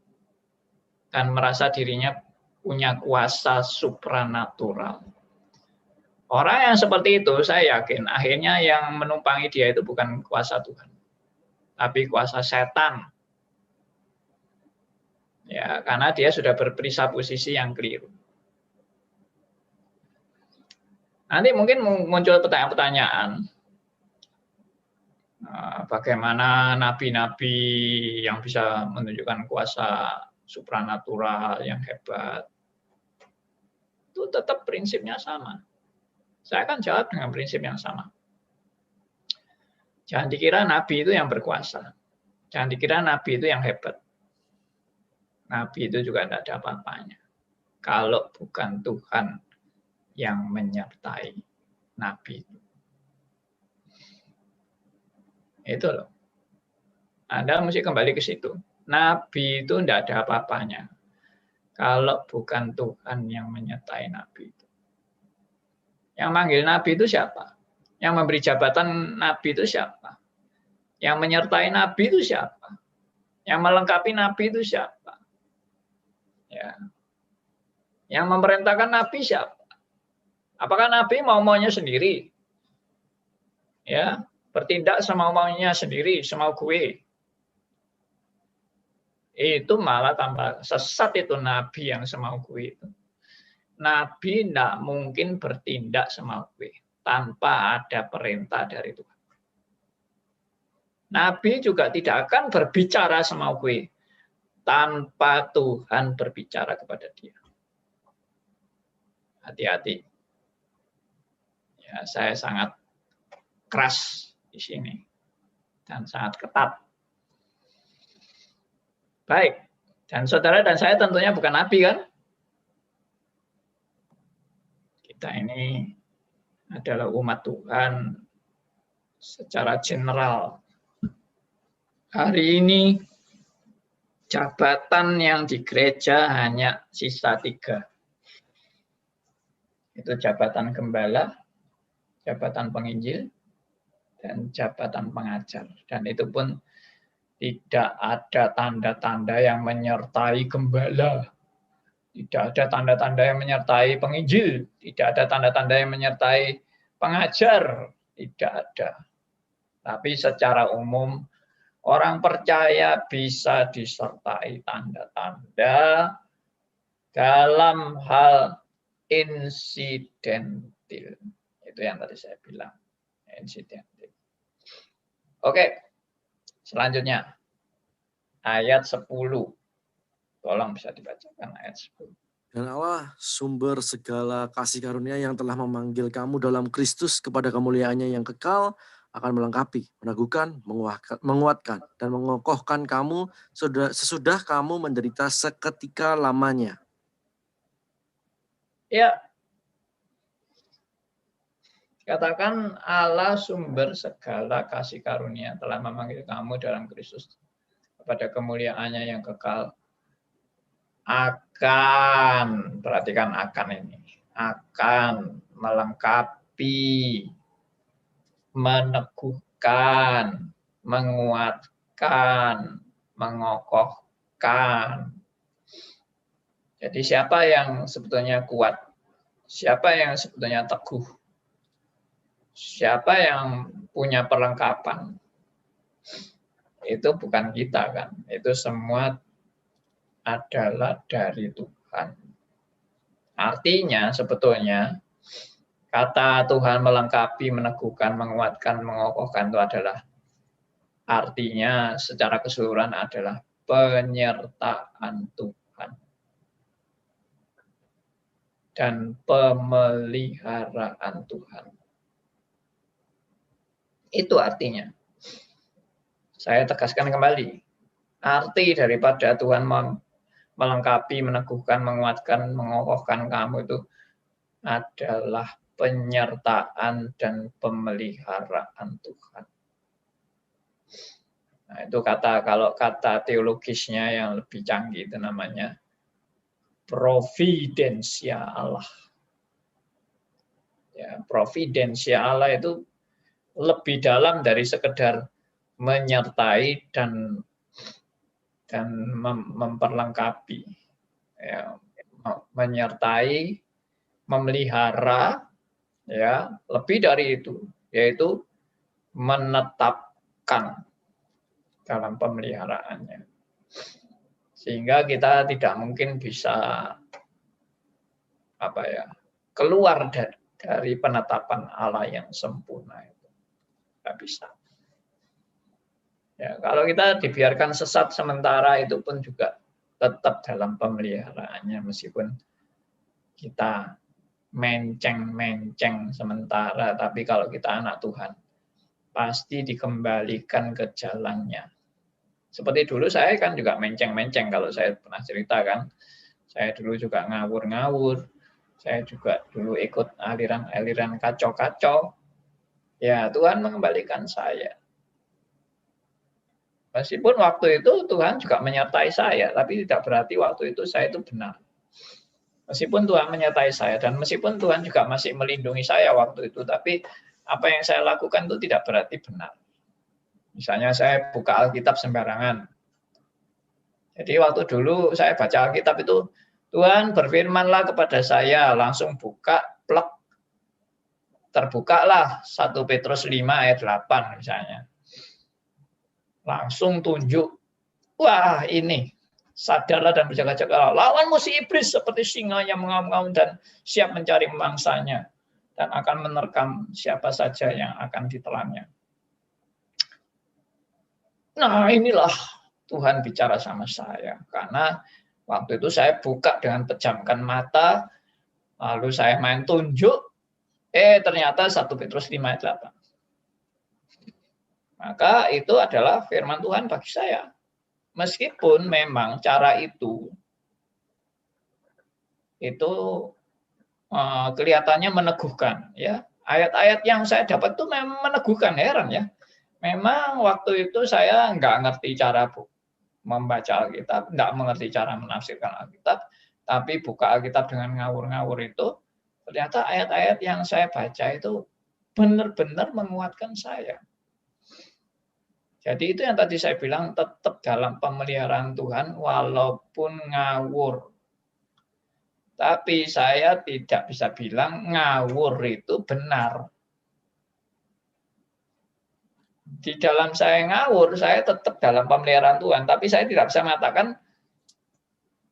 [SPEAKER 1] dan merasa dirinya punya kuasa supranatural. Orang yang seperti itu saya yakin akhirnya yang menumpangi dia itu bukan kuasa Tuhan, tapi kuasa setan. Ya, karena dia sudah berpresupposisi yang keliru. Nanti mungkin muncul pertanyaan-pertanyaan. Bagaimana nabi-nabi yang bisa menunjukkan kuasa supranatural yang hebat. Itu tetap prinsipnya sama. Saya akan jawab dengan prinsip yang sama. Jangan dikira nabi itu yang berkuasa. Jangan dikira nabi itu yang hebat. Nabi itu juga tidak ada apa-apanya. Kalau bukan Tuhan yang menyertai nabi itu. Itu loh. Anda mesti kembali ke situ. Nabi itu tidak ada apa-apanya. Kalau bukan Tuhan yang menyertai nabi itu. Yang manggil nabi itu siapa? Yang memberi jabatan nabi itu siapa? Yang menyertai nabi itu siapa? Yang melengkapi nabi itu siapa? Ya. Yang memerintahkan nabi siapa? Apakah nabi mau-maunya sendiri? Ya, bertindak semau-maunya sendiri, semau gue. Itu malah tambah sesat itu nabi yang semau gue itu. Nabi tidak mungkin bertindak semau gue tanpa ada perintah dari Tuhan. Nabi juga tidak akan berbicara semau gue tanpa Tuhan berbicara kepada dia. Hati-hati. Ya, saya sangat keras di sini dan sangat ketat. Baik, dan saudara dan saya tentunya bukan nabi kan? Kita ini adalah umat Tuhan secara general. Hari ini jabatan yang di gereja hanya sisa 3. Itu jabatan gembala, jabatan penginjil, dan jabatan pengajar. Dan itu pun tidak ada tanda-tanda yang menyertai gembala. Tidak ada tanda-tanda yang menyertai penginjil. Tidak ada tanda-tanda yang menyertai pengajar. Tidak ada. Tapi secara umum, orang percaya bisa disertai tanda-tanda dalam hal insidentil. Itu yang tadi saya bilang. Insidentil. Oke, selanjutnya. Ayat 10. Tolong bisa dibacakan ayat 10.
[SPEAKER 2] Dan Allah sumber segala kasih karunia yang telah memanggil kamu dalam Kristus kepada kemuliaannya yang kekal akan melengkapi, meneguhkan, menguatkan, dan mengokohkan kamu sesudah kamu menderita seketika lamanya.
[SPEAKER 1] Ya, katakan Allah sumber segala kasih karunia telah memanggil kamu dalam Kristus kepada kemuliaannya yang kekal akan, perhatikan akan ini, akan melengkapi meneguhkan, menguatkan, mengokohkan. Jadi siapa yang sebetulnya kuat? Siapa yang sebetulnya teguh? Siapa yang punya perlengkapan? Itu bukan kita kan. Itu semua adalah dari Tuhan. Artinya sebetulnya kata Tuhan melengkapi, meneguhkan, menguatkan, mengokohkan itu adalah artinya secara keseluruhan adalah penyertaan Tuhan dan pemeliharaan Tuhan. Itu artinya. Saya tegaskan kembali. Arti daripada Tuhan melengkapi, meneguhkan, menguatkan, mengokohkan kamu itu adalah penyertaan dan pemeliharaan Tuhan. Nah, itu kalau kata teologisnya yang lebih canggih itu namanya providensia Allah. Ya, providensia Allah itu lebih dalam dari sekedar menyertai dan memperlengkapi, ya, menyertai, memelihara, ya, lebih dari itu, yaitu menetapkan dalam pemeliharaannya. Sehingga kita tidak mungkin bisa keluar dari penetapan Allah yang sempurna itu. Tidak bisa. Ya, kalau kita dibiarkan sesat sementara itu pun juga tetap dalam pemeliharaannya meskipun kita menceng-menceng sementara, tapi kalau kita anak Tuhan pasti dikembalikan ke jalannya. Seperti dulu saya kan juga menceng-menceng, kalau saya pernah cerita kan, saya dulu juga ngawur-ngawur, saya juga dulu ikut aliran-aliran kacau-kacau. Ya, Tuhan mengembalikan saya. Meskipun waktu itu Tuhan juga menyertai saya, tapi tidak berarti waktu itu saya itu benar. Meskipun Tuhan menyertai saya, dan meskipun Tuhan juga masih melindungi saya waktu itu, tapi apa yang saya lakukan itu tidak berarti benar. Misalnya saya buka Alkitab sembarangan. Jadi waktu dulu saya baca Alkitab itu, Tuhan berfirmanlah kepada saya, langsung buka, plek, terbukalah 1 Petrus 5 ayat 8 misalnya. Langsung tunjuk, wah ini, sadarlah dan berjaga-jaga, lawanmu si iblis seperti singa yang mengaum-ngaum dan siap mencari mangsanya, dan akan menerkam siapa saja yang akan ditelannya. Nah, inilah Tuhan bicara sama saya, karena waktu itu saya buka dengan pejamkan mata, lalu saya main tunjuk, ternyata 1 Petrus 5 ayat 8. Maka itu adalah firman Tuhan bagi saya. Meskipun memang cara itu kelihatannya meneguhkan, ya. Ayat-ayat yang saya dapat itu memang meneguhkan, heran ya. Memang waktu itu saya nggak ngerti cara membaca Alkitab, nggak mengerti cara menafsirkan Alkitab, tapi buka Alkitab dengan ngawur-ngawur itu, ternyata ayat-ayat yang saya baca itu benar-benar menguatkan saya. Jadi itu yang tadi saya bilang, tetap dalam pemeliharaan Tuhan walaupun ngawur. Tapi saya tidak bisa bilang ngawur itu benar. Di dalam saya ngawur, saya tetap dalam pemeliharaan Tuhan. Tapi saya tidak bisa mengatakan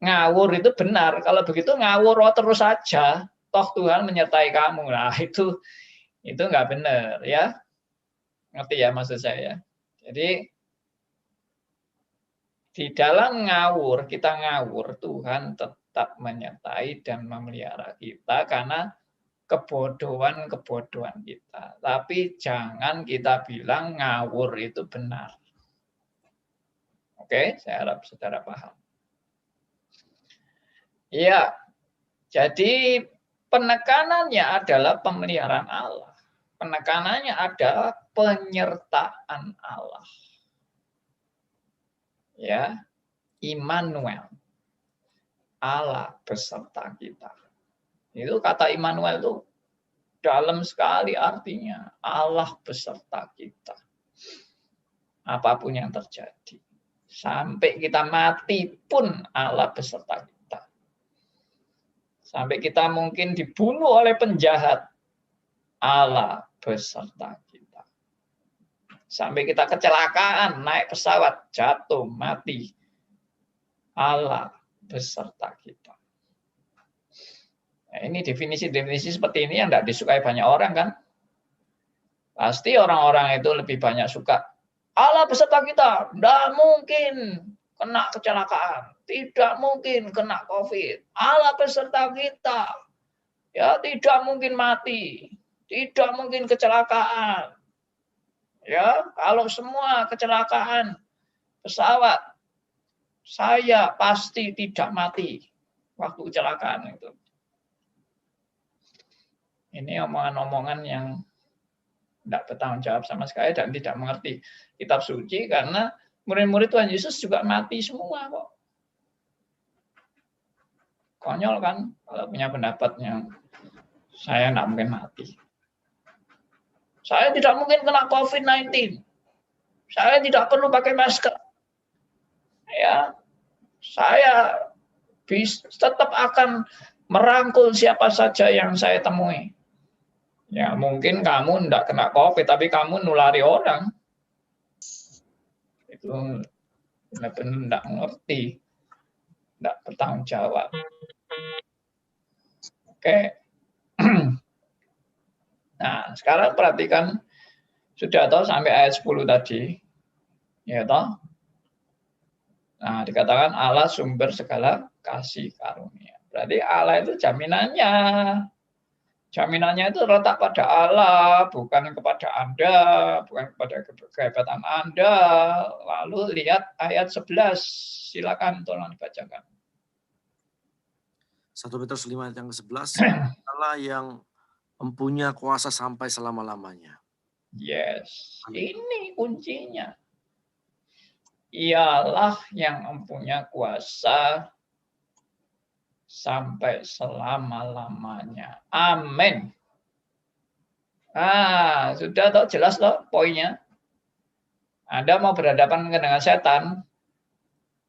[SPEAKER 1] ngawur itu benar. Kalau begitu ngawur terus saja, toh Tuhan menyertai kamu. Nah itu nggak benar ya. Ngerti ya maksud saya. Jadi di dalam ngawur, kita ngawur, Tuhan tetap menyertai dan memelihara kita karena kebodohan kita. Tapi jangan kita bilang ngawur itu benar. Oke, saya harap saudara paham. Ya, jadi penekanannya adalah pemeliharaan Allah. Penekanannya adalah penyertaan Allah. Ya, Immanuel. Allah beserta kita. Itu kata Immanuel itu dalam sekali artinya. Allah beserta kita. Apapun yang terjadi. Sampai kita mati pun Allah beserta kita. Sampai kita mungkin dibunuh oleh penjahat, Allah beserta kita. Sampai kita kecelakaan, naik pesawat, jatuh, mati, Allah beserta kita. Nah, ini definisi-definisi seperti ini yang tidak disukai banyak orang kan. Pasti orang-orang itu lebih banyak suka Allah beserta kita, tidak mungkin kena kecelakaan, tidak mungkin kena COVID. Allah beserta kita, ya tidak mungkin mati, tidak mungkin kecelakaan. Ya, kalau semua kecelakaan pesawat, saya pasti tidak mati waktu kecelakaan itu. Ini omongan-omongan yang tidak bertanggung jawab sama sekali dan tidak mengerti kitab suci, karena murid-murid Tuhan Yesus juga mati semua kok. Konyol kan kalau punya pendapat yang saya tidak mungkin mati. Saya tidak mungkin kena COVID-19. Saya tidak perlu pakai masker. Ya, saya tetap akan merangkul siapa saja yang saya temui. Ya, mungkin kamu tidak kena COVID, tapi kamu nulari orang. Itu benar-benar tidak mengerti, tidak bertanggung jawab. Oke. Nah, sekarang perhatikan, sudah tahu sampai ayat 10 tadi. Ya toh? Nah, dikatakan Allah sumber segala kasih karunia. Berarti Allah itu jaminannya. Jaminannya itu terletak pada Allah, bukan kepada Anda, bukan kepada kehebatan Anda. Lalu lihat ayat 11, silakan tolong dibacakan.
[SPEAKER 2] 1 Petrus 5 ayat yang ke-11, Allah yang mempunyai kuasa sampai selama-lamanya.
[SPEAKER 1] Yes, ini kuncinya. Ialah yang mempunyai kuasa sampai selama-lamanya. Amin. Sudah toh, jelas toh poinnya. Anda mau berhadapan dengan setan,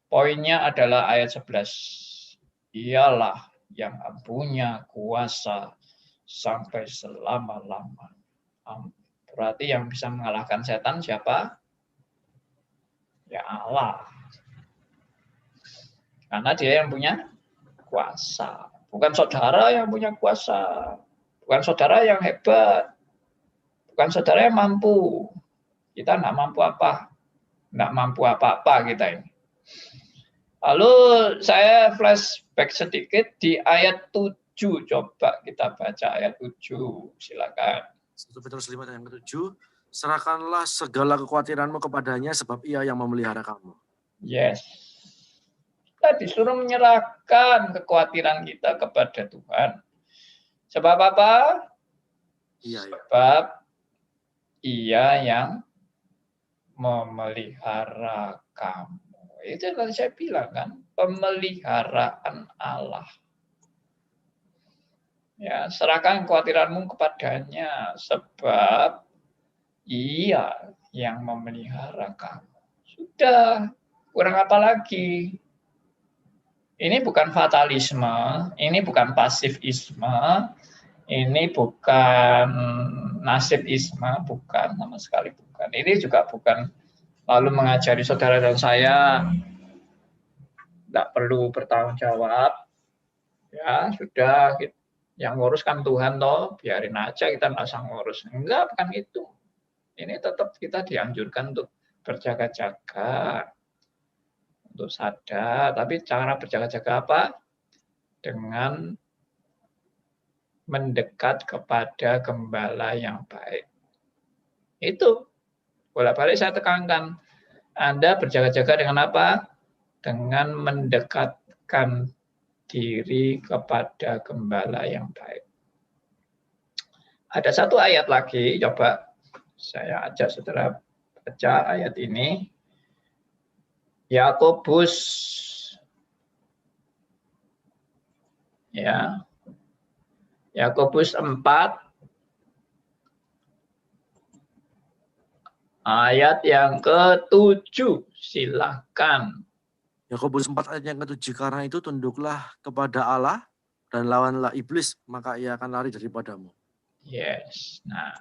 [SPEAKER 1] poinnya adalah ayat 11. Ialah yang mempunyai kuasa sampai selama-lamanya. Berarti yang bisa mengalahkan setan siapa? Ya Allah. Karena dia yang punya kuasa. Bukan saudara yang punya kuasa. Bukan saudara yang hebat. Bukan saudara yang mampu. Kita tidak mampu apa. Tidak mampu apa-apa kita ini. Lalu saya flashback sedikit di ayat 7. Coba kita baca ayat 7. Silakan.
[SPEAKER 2] 1 Petrus 5 ayat yang ke-7. Serahkanlah segala kekhawatiranmu kepadanya sebab ia yang memelihara kamu.
[SPEAKER 1] Yes. Kita disuruh menyerahkan kekhawatiran kita kepada Tuhan. Sebab apa? Sebab Ia yang memelihara kamu. Itu yang tadi saya bilang kan, pemeliharaan Allah. Ya, serahkan kekhawatiranmu kepadanya sebab Ia yang memelihara kamu. Sudah, kurang apa lagi? Ini bukan fatalisme, ini bukan pasifisme, ini bukan nasibisme, bukan, sama sekali bukan. Ini juga bukan lalu mengajari saudara dan saya tidak perlu bertanggung jawab. Ya, sudah, yang nguruskan Tuhan toh, biarin aja, kita nggak usah ngurus. Enggak, bukan itu. Ini tetap kita dianjurkan untuk berjaga-jaga, untuk sadar. Tapi cara berjaga-jaga apa? Dengan mendekat kepada gembala yang baik. Itu bolak-balik saya tekankan. Anda berjaga-jaga dengan apa? Dengan mendekatkan diri kepada gembala yang baik. Ada satu ayat lagi, coba saya ajak saudara baca ayat ini. Yakobus, ya, Yakobus 4 Ayat yang ke-7, silahkan.
[SPEAKER 2] Yakobus 4 ayat yang ke-7, karena itu tunduklah kepada Allah dan lawanlah iblis, maka ia akan lari daripadamu.
[SPEAKER 1] Yes. Nah,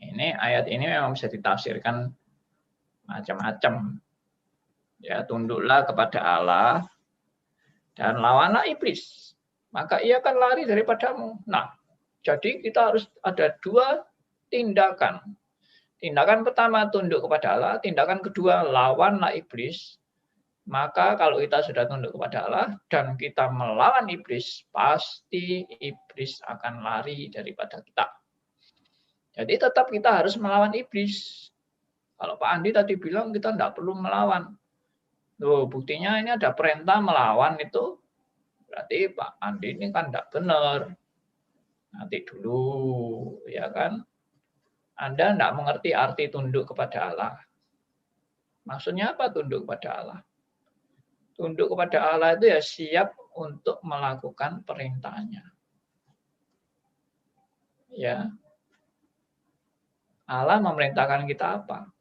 [SPEAKER 1] ini ayat ini memang bisa ditafsirkan macam-macam. Ya, tunduklah kepada Allah dan lawanlah iblis, maka ia akan lari daripadamu. Nah, jadi kita harus ada dua tindakan. Tindakan pertama tunduk kepada Allah, tindakan kedua lawanlah iblis. Maka kalau kita sudah tunduk kepada Allah dan kita melawan iblis, pasti iblis akan lari daripada kita. Jadi tetap kita harus melawan iblis. Kalau Pak Andi tadi bilang kita tidak perlu melawan. Loh, buktinya ini ada perintah melawan itu, berarti Pak Andi ini kan tidak benar. Nanti dulu, ya kan? Anda tidak mengerti arti tunduk kepada Allah. Maksudnya apa tunduk kepada Allah? Tunduk kepada Allah itu ya siap untuk melakukan perintahnya. Ya. Allah memerintahkan kita apa?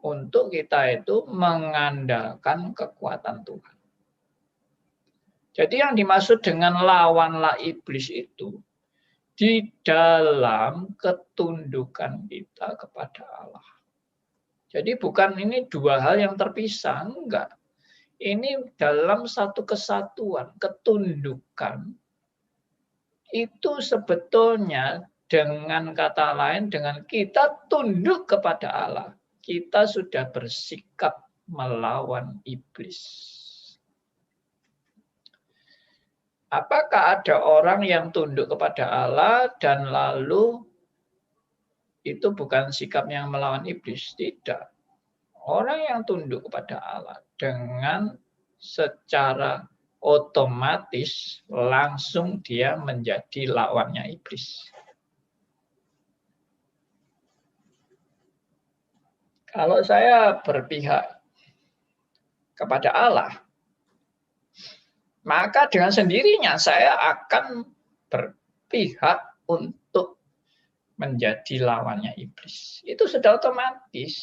[SPEAKER 1] Untuk kita itu mengandalkan kekuatan Tuhan. Jadi yang dimaksud dengan lawanlah iblis itu di dalam ketundukan kita kepada Allah. Jadi bukan ini dua hal yang terpisah, enggak. Ini dalam satu kesatuan, ketundukan. Itu sebetulnya dengan kata lain, dengan kita tunduk kepada Allah, kita sudah bersikap melawan iblis. Apakah ada orang yang tunduk kepada Allah dan lalu itu bukan sikap yang melawan iblis? Tidak. Orang yang tunduk kepada Allah dengan secara otomatis langsung dia menjadi lawannya iblis. Kalau saya berpihak kepada Allah, maka dengan sendirinya saya akan berpihak untuk menjadi lawannya iblis. Itu sudah otomatis.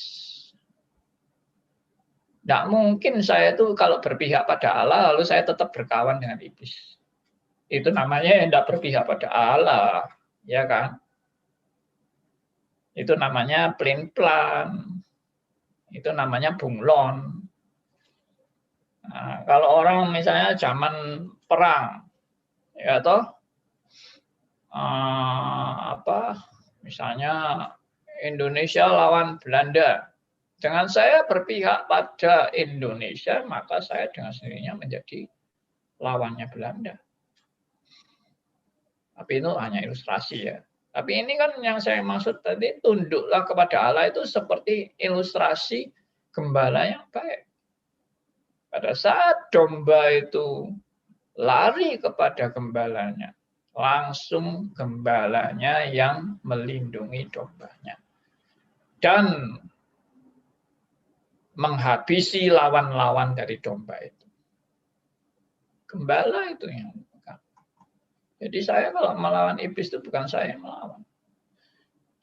[SPEAKER 1] Tidak mungkin saya itu kalau berpihak pada Allah, lalu saya tetap berkawan dengan iblis. Itu namanya tidak berpihak pada Allah, ya kan? Itu namanya pelin-pelan. Itu namanya bunglon. Nah, kalau orang misalnya zaman perang, ya toh, misalnya Indonesia lawan Belanda, dengan saya berpihak pada Indonesia, maka saya dengan sendirinya menjadi lawannya Belanda. Tapi itu hanya ilustrasi ya. Tapi ini kan yang saya maksud tadi, tunduklah kepada Allah itu seperti ilustrasi gembala yang baik. Pada saat domba itu lari kepada gembalanya, langsung gembalanya yang melindungi dombanya. Dan menghabisi lawan-lawan dari domba itu. Gembala itu yang memegang. Jadi saya kalau melawan iblis itu bukan saya yang melawan.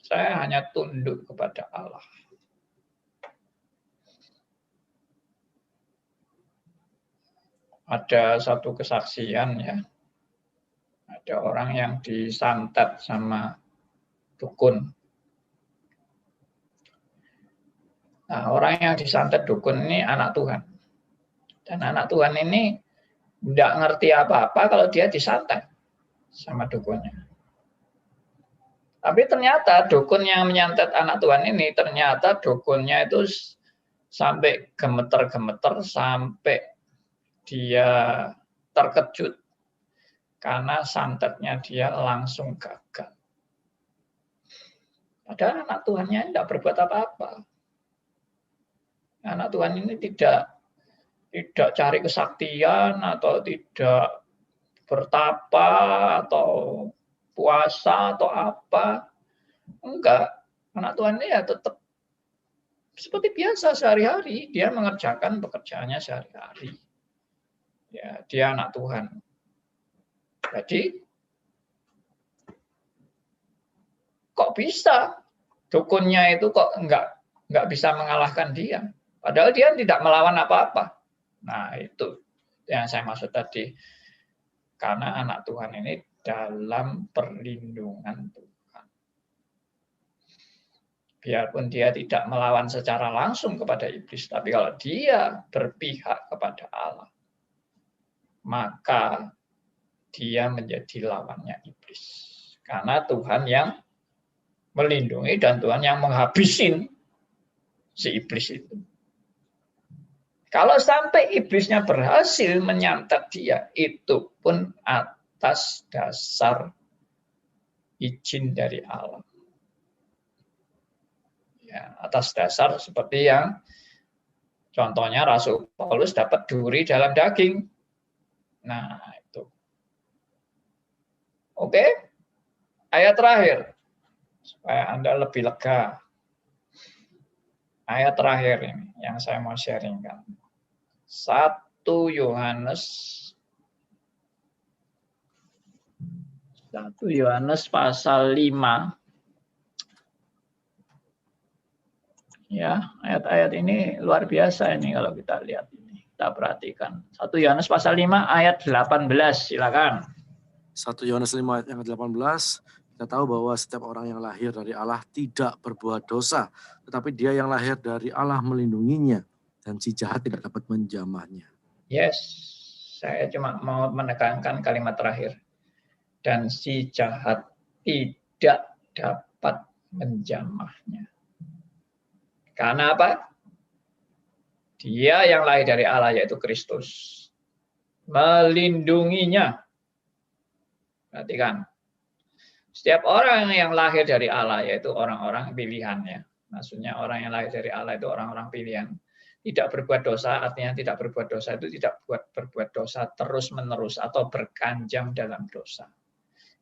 [SPEAKER 1] Saya hanya tunduk kepada Allah. Ada satu kesaksian ya. Ada orang yang disantet sama dukun. Nah, orang yang disantet dukun ini anak Tuhan. Dan anak Tuhan ini tidak ngerti apa-apa kalau dia disantet sama dukunnya. Tapi ternyata dukun yang menyantet anak Tuhan ini, ternyata dukunnya itu sampai gemeter-gemeter, sampai dia terkejut karena santetnya dia langsung gagal. Padahal anak Tuhannya tidak berbuat apa-apa. Anak Tuhan ini tidak cari kesaktian atau tidak bertapa atau puasa atau apa. Enggak. Anak Tuhan ini ya tetap seperti biasa sehari-hari. Dia mengerjakan pekerjaannya sehari-hari. Ya, dia anak Tuhan. Jadi, kok bisa dukunnya itu kok nggak bisa mengalahkan dia. Padahal dia tidak melawan apa-apa. Nah, itu yang saya maksud tadi. Karena anak Tuhan ini dalam perlindungan Tuhan. Biarpun dia tidak melawan secara langsung kepada iblis, tapi kalau dia berpihak kepada Allah, maka dia menjadi lawannya iblis. Karena Tuhan yang melindungi dan Tuhan yang menghabisin si iblis itu. Kalau sampai iblisnya berhasil menyantet dia, itu pun atas dasar izin dari Allah. Ya, atas dasar seperti yang contohnya Rasul Paulus dapat duri dalam daging. Nah, itu. Oke, ayat terakhir. Supaya Anda lebih lega. Ayat terakhir ini yang saya mau sharingkan. 1 Yohanes pasal 5. Ya, ayat-ayat ini luar biasa ini kalau kita lihat ini. Kita perhatikan. 1 Yohanes pasal 5 ayat 18, silakan.
[SPEAKER 2] 1 Yohanes 5 ayat yang ke-18, kita tahu bahwa setiap orang yang lahir dari Allah tidak berbuat dosa, tetapi dia yang lahir dari Allah melindunginya, dan si jahat tidak dapat menjamahnya.
[SPEAKER 1] Yes, saya cuma mau menekankan kalimat terakhir. Dan si jahat tidak dapat menjamahnya. Karena apa? Dia yang lahir dari Allah yaitu Kristus. Melindunginya. Perhatikan. Setiap orang yang lahir dari Allah yaitu orang-orang pilihannya. Maksudnya orang yang lahir dari Allah itu orang-orang pilihan. Tidak berbuat dosa, artinya tidak berbuat dosa itu tidak berbuat dosa terus-menerus atau berkanjang dalam dosa.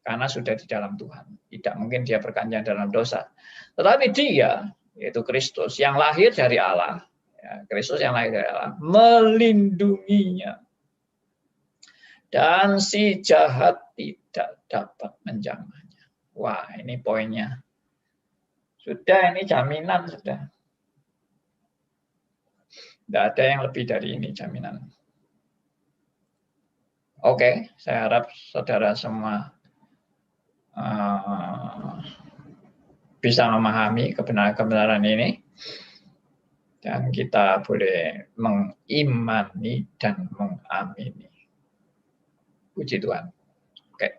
[SPEAKER 1] Karena sudah di dalam Tuhan. Tidak mungkin dia berkanjang dalam dosa. Tetapi dia, yaitu Kristus, yang lahir dari Allah, ya, Kristus yang lahir dari Allah, melindunginya. Dan si jahat tidak dapat menjamahnya. Wah, ini poinnya. Sudah, ini jaminan sudah. Tidak ada yang lebih dari ini jaminan. Oke, saya harap saudara semua bisa memahami kebenaran-kebenaran ini. Dan kita boleh mengimani dan mengamini. Puji Tuhan. Oke.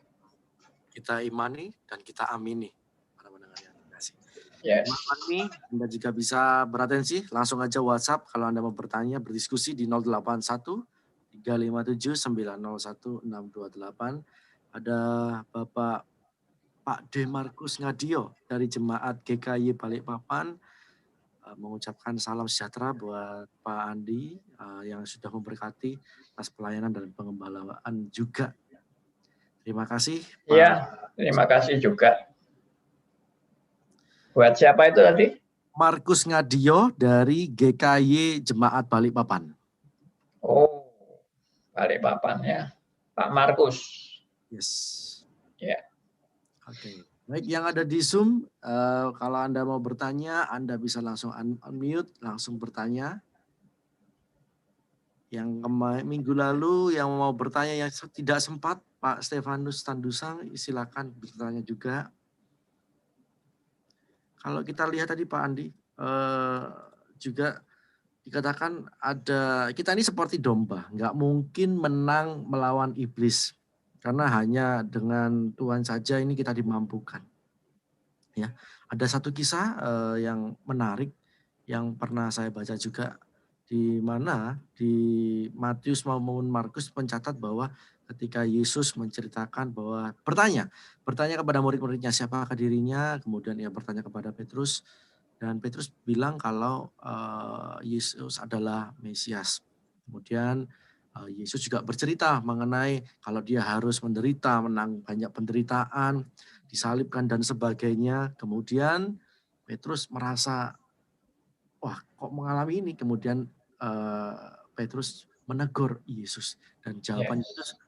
[SPEAKER 2] Kita imani dan kita amini. Para pendengar yang terkasih.
[SPEAKER 1] Yes.
[SPEAKER 2] Ini Anda juga bisa beratensi, langsung aja WhatsApp kalau Anda mau bertanya, berdiskusi di 081 357 901 628. Ada Bapak Pak Demarkus Ngadio dari Jemaat GKY Balikpapan mengucapkan salam sejahtera buat Pak Andi yang sudah memberkati atas pelayanan dan pengembalaan juga. Terima kasih. Pak.
[SPEAKER 1] Ya, terima kasih juga. Buat siapa itu tadi?
[SPEAKER 2] Markus Ngadio dari GKY Jemaat Balikpapan.
[SPEAKER 1] Oh, Balikpapan ya. Pak Markus.
[SPEAKER 2] Yes.
[SPEAKER 1] Ya.
[SPEAKER 2] Oke. Baik, yang ada di Zoom, kalau Anda mau bertanya, Anda bisa langsung unmute, langsung bertanya. Yang minggu lalu yang mau bertanya yang tidak sempat, Pak Stefanus Tandusang, silakan bertanya juga. Kalau kita lihat tadi Pak Andi, juga dikatakan ada, kita ini seperti domba, nggak mungkin menang melawan iblis. Karena hanya dengan Tuhan saja ini kita dimampukan. Ya, ada satu kisah yang menarik yang pernah saya baca juga, di mana di Matius maupun Markus mencatat bahwa ketika Yesus menceritakan bahwa bertanya kepada murid-muridnya siapakah dirinya, kemudian ia bertanya kepada Petrus, dan Petrus bilang kalau Yesus adalah Mesias. Kemudian Yesus juga bercerita mengenai kalau dia harus menderita, menang banyak penderitaan, disalibkan dan sebagainya. Kemudian Petrus merasa, wah kok mengalami ini? Kemudian Petrus menegur Yesus dan jawaban Yesus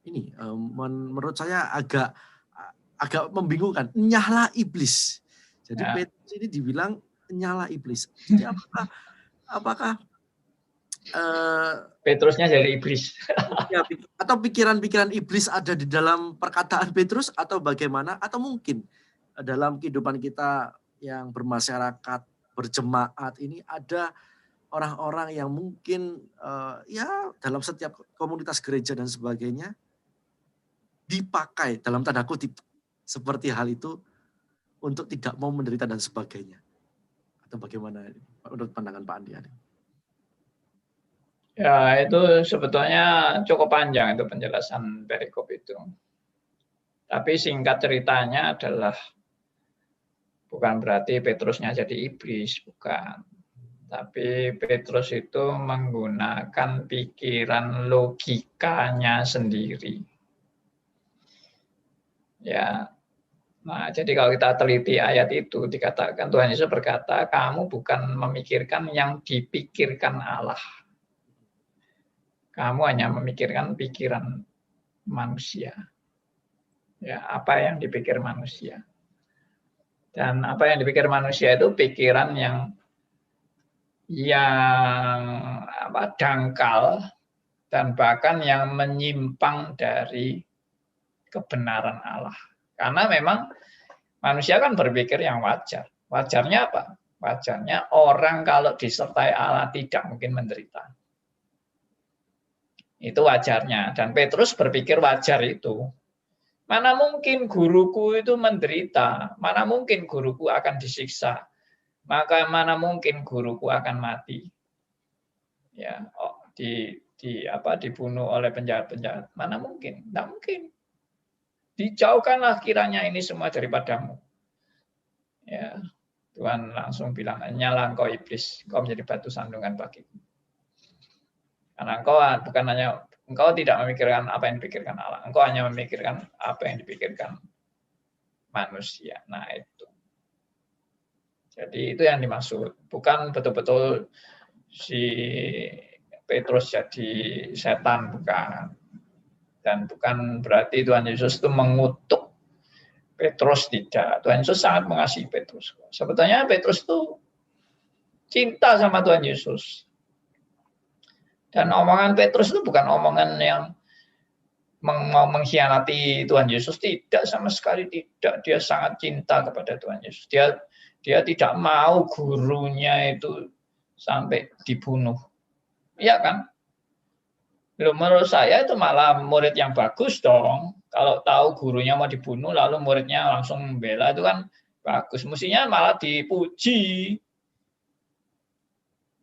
[SPEAKER 2] ini menurut saya agak membingungkan. Nyahlah iblis. Jadi Petrus ini dibilang nyala iblis. Jadi apakah
[SPEAKER 1] Petrusnya jadi iblis?
[SPEAKER 2] Ya, atau pikiran-pikiran iblis ada di dalam perkataan Petrus atau bagaimana? Atau mungkin dalam kehidupan kita yang bermasyarakat, berjemaat ini ada orang-orang yang mungkin ya dalam setiap komunitas gereja dan sebagainya dipakai dalam tanda kutip seperti hal itu untuk tidak mau menderita dan sebagainya. Atau bagaimana menurut pandangan Pak Andi?
[SPEAKER 1] Ya, itu sebetulnya cukup panjang itu penjelasan perikop itu. Tapi singkat ceritanya adalah bukan berarti Petrusnya jadi iblis, bukan. Tapi Petrus itu menggunakan pikiran logikanya sendiri. Ya. Nah, jadi kalau kita teliti ayat itu dikatakan Tuhan Yesus berkata, kamu bukan memikirkan yang dipikirkan Allah. Kamu hanya memikirkan pikiran manusia. Ya, apa yang dipikir manusia. Dan apa yang dipikir manusia itu pikiran yang dangkal dan bahkan yang menyimpang dari kebenaran Allah. Karena memang manusia kan berpikir yang wajar. Wajarnya apa? Wajarnya orang kalau disertai Allah tidak mungkin menderita. Itu wajarnya. Dan Petrus berpikir wajar itu. Mana mungkin guruku itu menderita? Mana mungkin guruku akan disiksa? Maka mana mungkin guruku akan mati? Ya, dibunuh oleh penjahat-penjahat. Mana mungkin? Tidak mungkin. Dijauhkanlah kiranya ini semua daripadamu. Ya, Tuhan langsung bilang, nyala engkau iblis, engkau menjadi batu sandungan bagiku. Karena engkau tidak memikirkan apa yang dipikirkan Allah, engkau hanya memikirkan apa yang dipikirkan manusia. Nah itu. Jadi itu yang dimaksud, bukan betul-betul si Petrus jadi setan, bukan. Dan bukan berarti Tuhan Yesus itu mengutuk Petrus, tidak. Tuhan Yesus sangat mengasihi Petrus. Sebetulnya Petrus itu cinta sama Tuhan Yesus. Dan omongan Petrus itu bukan omongan yang mau mengkhianati Tuhan Yesus, tidak, sama sekali tidak. Dia sangat cinta kepada Tuhan Yesus. Dia tidak mau gurunya itu sampai dibunuh. Iya kan? Menurut saya itu malah murid yang bagus dong. Kalau tahu gurunya mau dibunuh lalu muridnya langsung membela, itu kan bagus. Mestinya malah dipuji.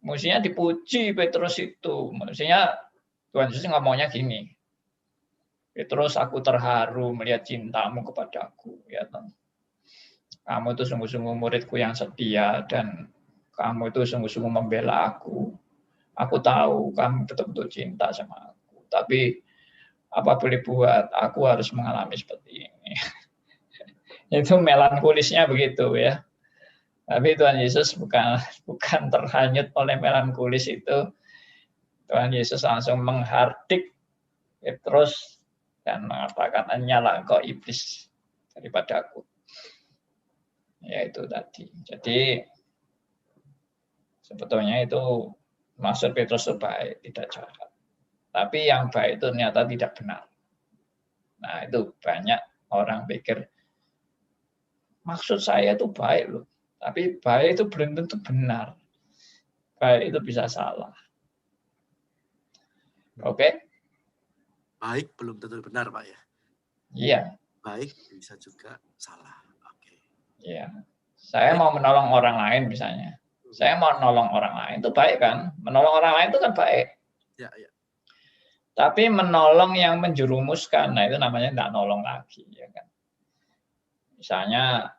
[SPEAKER 1] Mestinya dipuji Petrus itu. Mestinya Tuhan Yesus ngomongnya gini, Petrus, aku terharu melihat cintamu kepadaku. Ya, kamu itu sungguh-sungguh muridku yang setia dan kamu itu sungguh-sungguh membela aku. Aku tahu kamu betul-betul cinta sama aku. Tapi apa boleh buat, aku harus mengalami seperti ini. Itu melankolisnya begitu ya. Tapi Tuhan Yesus bukan terhanyut oleh melankolis itu. Tuhan Yesus langsung menghardik Petrus dan mengatakan, nyala engkau iblis daripada aku. Ya itu tadi. Jadi sebetulnya itu maksud Petrus itu baik, tidak jahat. Tapi yang baik itu ternyata tidak benar. Nah itu banyak orang pikir, maksud saya itu baik loh. Tapi baik itu belum tentu benar. Baik itu bisa salah. Oke?
[SPEAKER 2] Baik belum tentu benar, Pak ya?
[SPEAKER 1] Iya.
[SPEAKER 2] Baik bisa juga salah. Oke.
[SPEAKER 1] Iya. Saya mau menolong orang lain misalnya. Saya mau menolong orang lain itu baik kan? Menolong orang lain itu kan baik.
[SPEAKER 2] Ya, ya.
[SPEAKER 1] Tapi menolong yang menjerumuskan, nah itu namanya tidak nolong lagi, ya kan? Misalnya,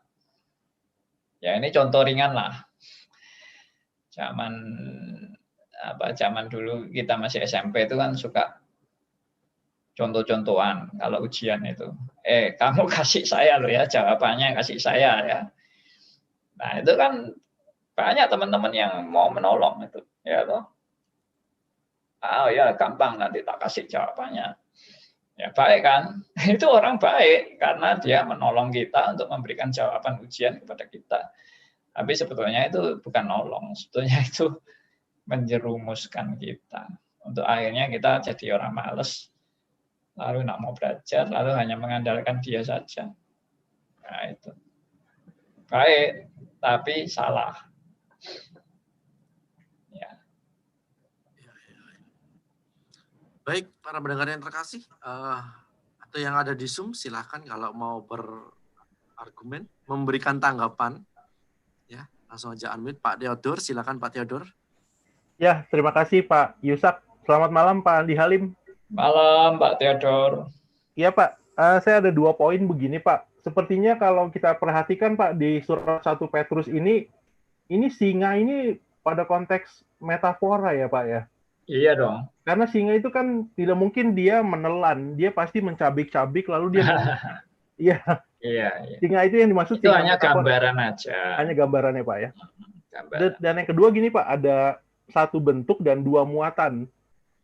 [SPEAKER 1] ya ini contoh ringan lah. Zaman dulu kita masih SMP itu kan suka contoh-contohan kalau ujian itu. Kamu kasih saya loh ya, jawabannya kasih saya ya. Nah itu kan banyak teman-teman yang mau menolong itu, ya toh. Oh ya gampang nanti tak kasih jawabannya. Ya baik kan? Itu orang baik karena dia menolong kita untuk memberikan jawaban ujian kepada kita. Tapi sebetulnya itu bukan nolong, sebetulnya itu menjerumuskan kita. Untuk akhirnya kita jadi orang malas, lalu nggak mau belajar, lalu hanya mengandalkan dia saja. Nah itu. Baik, tapi salah. Ya.
[SPEAKER 2] Baik, para pendengar yang terkasih, atau yang ada di Zoom, silahkan kalau mau berargumen, memberikan tanggapan, ya langsung aja unmute. Pak Theodor, silakan Pak Theodor.
[SPEAKER 3] Ya, terima kasih Pak Yusak. Selamat malam Pak Andi Halim.
[SPEAKER 1] Malam Pak Theodor.
[SPEAKER 3] Iya Pak, saya ada 2 poin begini Pak. Sepertinya kalau kita perhatikan Pak di surat 1 Petrus ini singa ini pada konteks metafora ya Pak ya.
[SPEAKER 1] Iya dong.
[SPEAKER 3] Karena singa itu kan tidak mungkin dia menelan, dia pasti mencabik-cabik lalu dia iya.
[SPEAKER 1] Iya.
[SPEAKER 3] Singa itu yang dimaksud
[SPEAKER 1] itu
[SPEAKER 3] singa
[SPEAKER 1] hanya
[SPEAKER 3] metafora.
[SPEAKER 1] gambaran aja.
[SPEAKER 3] Hanya gambarannya Pak ya.
[SPEAKER 1] Gambaran.
[SPEAKER 3] Dan yang kedua gini Pak, ada 1 bentuk dan 2 muatan.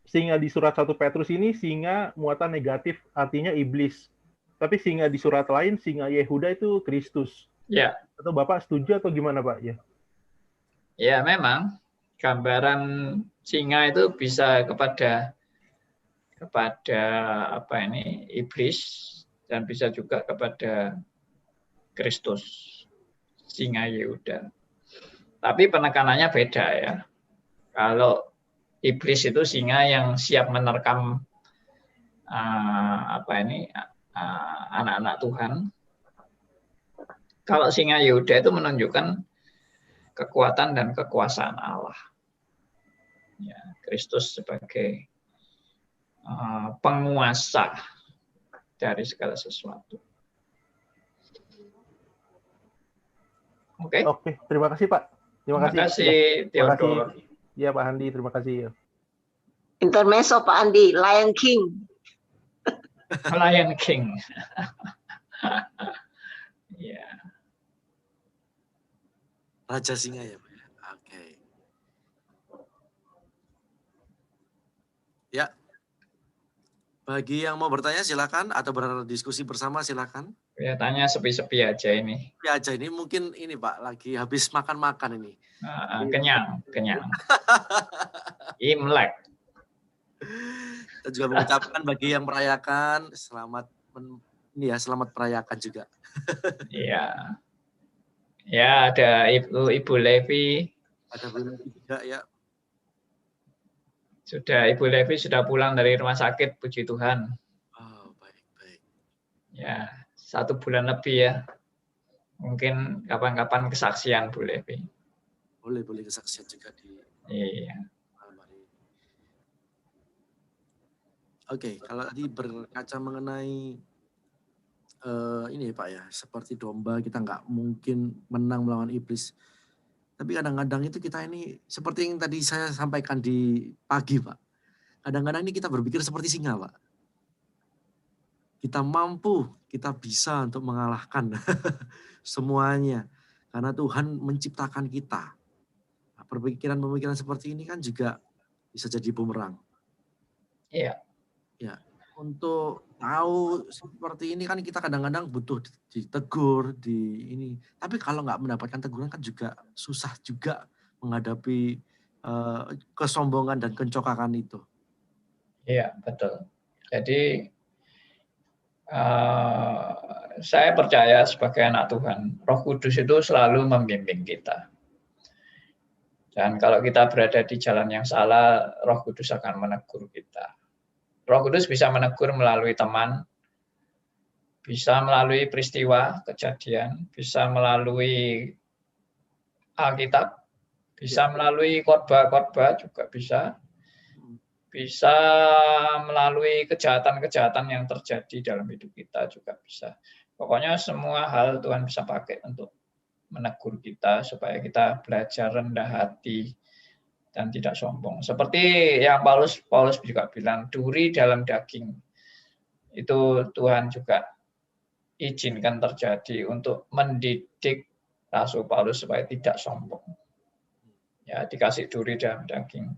[SPEAKER 3] Singa di surat 1 Petrus ini singa muatan negatif, artinya iblis. Tapi singa di surat lain, singa Yehuda itu Kristus.
[SPEAKER 1] Ya.
[SPEAKER 3] Atau Bapak setuju atau gimana Pak? Ya.
[SPEAKER 1] Ya memang gambaran singa itu bisa kepada iblis dan bisa juga kepada Kristus, singa Yehuda. Tapi penekanannya beda ya. Kalau iblis itu singa yang siap menerkam anak-anak Tuhan. Kalau singa Yehuda itu menunjukkan kekuatan dan kekuasaan Allah. Ya, Kristus sebagai penguasa dari segala sesuatu. Oke.
[SPEAKER 3] Oke, terima kasih Pak. Terima kasih
[SPEAKER 1] Theodor.
[SPEAKER 3] Ya Pak Andi, terima kasih ya.
[SPEAKER 4] Intermezzo Pak Andi, Lion King.
[SPEAKER 1] Lion King. Ya.
[SPEAKER 2] Raja singa ya Pak. Oke. Ya. Bagi yang mau bertanya silakan atau berdiskusi bersama silakan.
[SPEAKER 1] Ya tanya sepi-sepi aja ini.
[SPEAKER 2] Sepi aja ini mungkin ini Pak lagi habis makan-makan ini.
[SPEAKER 1] Kenyang. Imlek.
[SPEAKER 2] Kita juga mengucapkan bagi yang merayakan selamat merayakan juga.
[SPEAKER 1] Iya. Ya ada Ibu Levi.
[SPEAKER 2] Ada Bu Levi juga ya.
[SPEAKER 1] Ibu Levi sudah pulang dari rumah sakit, puji Tuhan.
[SPEAKER 2] Oh, baik.
[SPEAKER 1] Ya, 1 bulan lebih ya. Mungkin kapan-kapan kesaksian Bu Levi.
[SPEAKER 2] Boleh kesaksian juga di
[SPEAKER 1] Iya.
[SPEAKER 2] malam hari ini. Oke, kalau tadi berkaca mengenai ini Pak ya, seperti domba kita nggak mungkin menang melawan iblis. Tapi kadang-kadang itu kita ini seperti yang tadi saya sampaikan di pagi Pak. Kadang-kadang ini kita berpikir seperti singa Pak. Kita mampu, kita bisa untuk mengalahkan semuanya. Karena Tuhan menciptakan kita. Nah, pemikiran-pemikiran seperti ini kan juga bisa jadi bumerang.
[SPEAKER 1] Iya.
[SPEAKER 2] Ya, untuk tahu seperti ini kan kita kadang-kadang butuh ditegur, Tapi kalau nggak mendapatkan teguran kan juga susah juga menghadapi kesombongan dan kencokakan itu.
[SPEAKER 1] Iya, betul. Jadi saya percaya sebagai anak Tuhan, Roh Kudus itu selalu membimbing kita. Dan kalau kita berada di jalan yang salah, Roh Kudus akan menegur kita. Roh Kudus bisa menegur melalui teman, bisa melalui peristiwa, kejadian, bisa melalui Alkitab, bisa melalui khotbah-khotbah juga bisa melalui kejahatan-kejahatan yang terjadi dalam hidup kita juga bisa. Pokoknya semua hal Tuhan bisa pakai untuk menegur kita supaya kita belajar rendah hati dan tidak sombong. Seperti yang Paulus juga bilang, duri dalam daging. Itu Tuhan juga izinkan terjadi untuk mendidik Rasul Paulus supaya tidak sombong. Ya, dikasih duri dalam daging.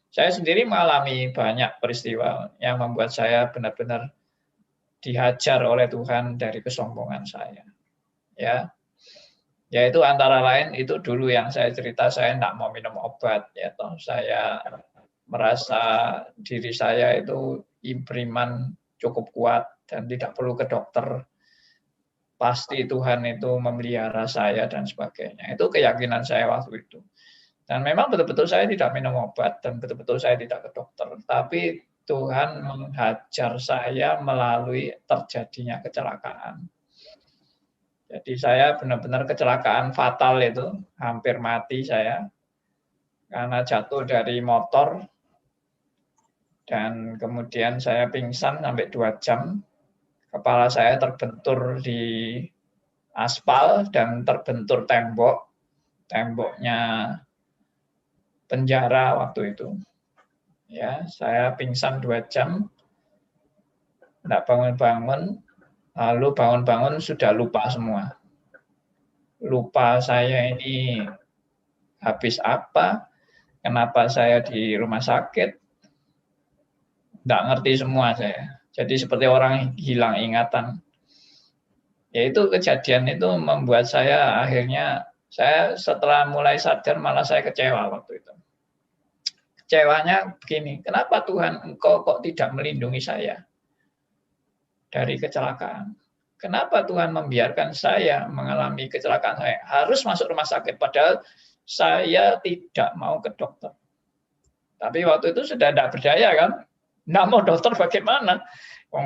[SPEAKER 1] Saya sendiri mengalami banyak peristiwa yang membuat saya benar-benar dihajar oleh Tuhan dari kesombongan saya. Ya, yaitu antara lain itu dulu yang saya cerita, saya tidak mau minum obat, ya toh saya merasa diri saya itu beriman cukup kuat dan tidak perlu ke dokter, pasti Tuhan itu memelihara saya dan sebagainya. Itu keyakinan saya waktu itu. Dan memang betul-betul saya tidak minum obat dan betul-betul saya tidak ke dokter, tapi Tuhan menghajar saya melalui terjadinya kecelakaan. Jadi saya benar-benar kecelakaan fatal itu, hampir mati saya karena jatuh dari motor dan kemudian saya pingsan sampai 2 jam. Kepala saya terbentur di aspal dan terbentur tembok, temboknya penjara waktu itu. Ya, saya pingsan 2 jam, tidak bangun-bangun, lalu bangun-bangun sudah lupa semua. Lupa saya ini habis apa, kenapa saya di rumah sakit, tidak ngerti semua saya. Jadi seperti orang hilang ingatan. Yaitu kejadian itu membuat saya akhirnya, saya setelah mulai sadar malah saya kecewa waktu itu. Kecewanya begini, kenapa Tuhan Engkau kok tidak melindungi saya dari kecelakaan? Kenapa Tuhan membiarkan saya mengalami kecelakaan saya? Harus masuk rumah sakit, padahal saya tidak mau ke dokter. Tapi waktu itu sudah tidak berdaya kan? Tidak mau dokter bagaimana?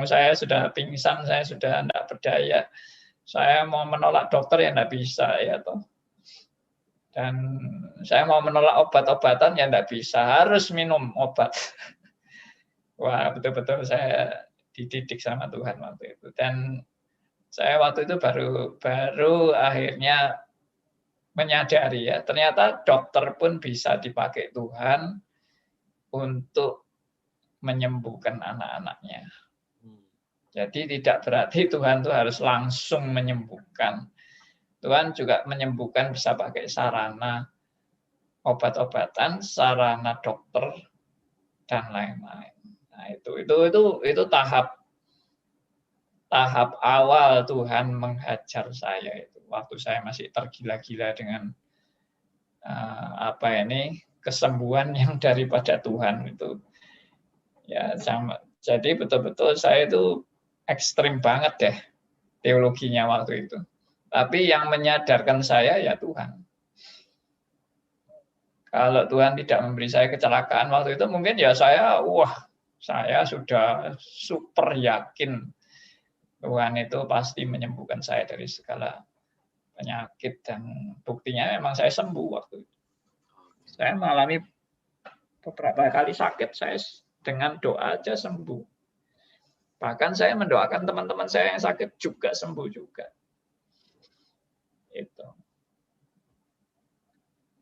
[SPEAKER 1] Saya sudah pingsan, saya sudah tidak berdaya. Saya mau menolak dokter ya tidak bisa, ya toh. Dan saya mau menolak obat-obatan ya tidak bisa, harus minum obat. Wah, betul-betul saya dididik sama Tuhan waktu itu. Dan saya waktu itu baru akhirnya menyadari ya, ternyata dokter pun bisa dipakai Tuhan untuk menyembuhkan anak-anaknya. Jadi tidak berarti Tuhan itu harus langsung menyembuhkan. Tuhan juga menyembuhkan bisa pakai sarana obat-obatan, sarana dokter, dan lain-lain. Nah, itu tahap awal Tuhan menghajar saya itu. Waktu saya masih tergila-gila dengan kesembuhan yang daripada Tuhan itu. Ya, sama. Jadi betul-betul saya itu ekstrim banget deh teologinya waktu itu. Tapi yang menyadarkan saya ya Tuhan. Kalau Tuhan tidak memberi saya kecelakaan waktu itu, mungkin ya saya sudah super yakin Tuhan itu pasti menyembuhkan saya dari segala penyakit, dan buktinya memang saya sembuh waktu itu. Saya mengalami beberapa kali sakit, saya dengan doa aja sembuh. Bahkan saya mendoakan teman-teman saya yang sakit juga sembuh juga. Itu.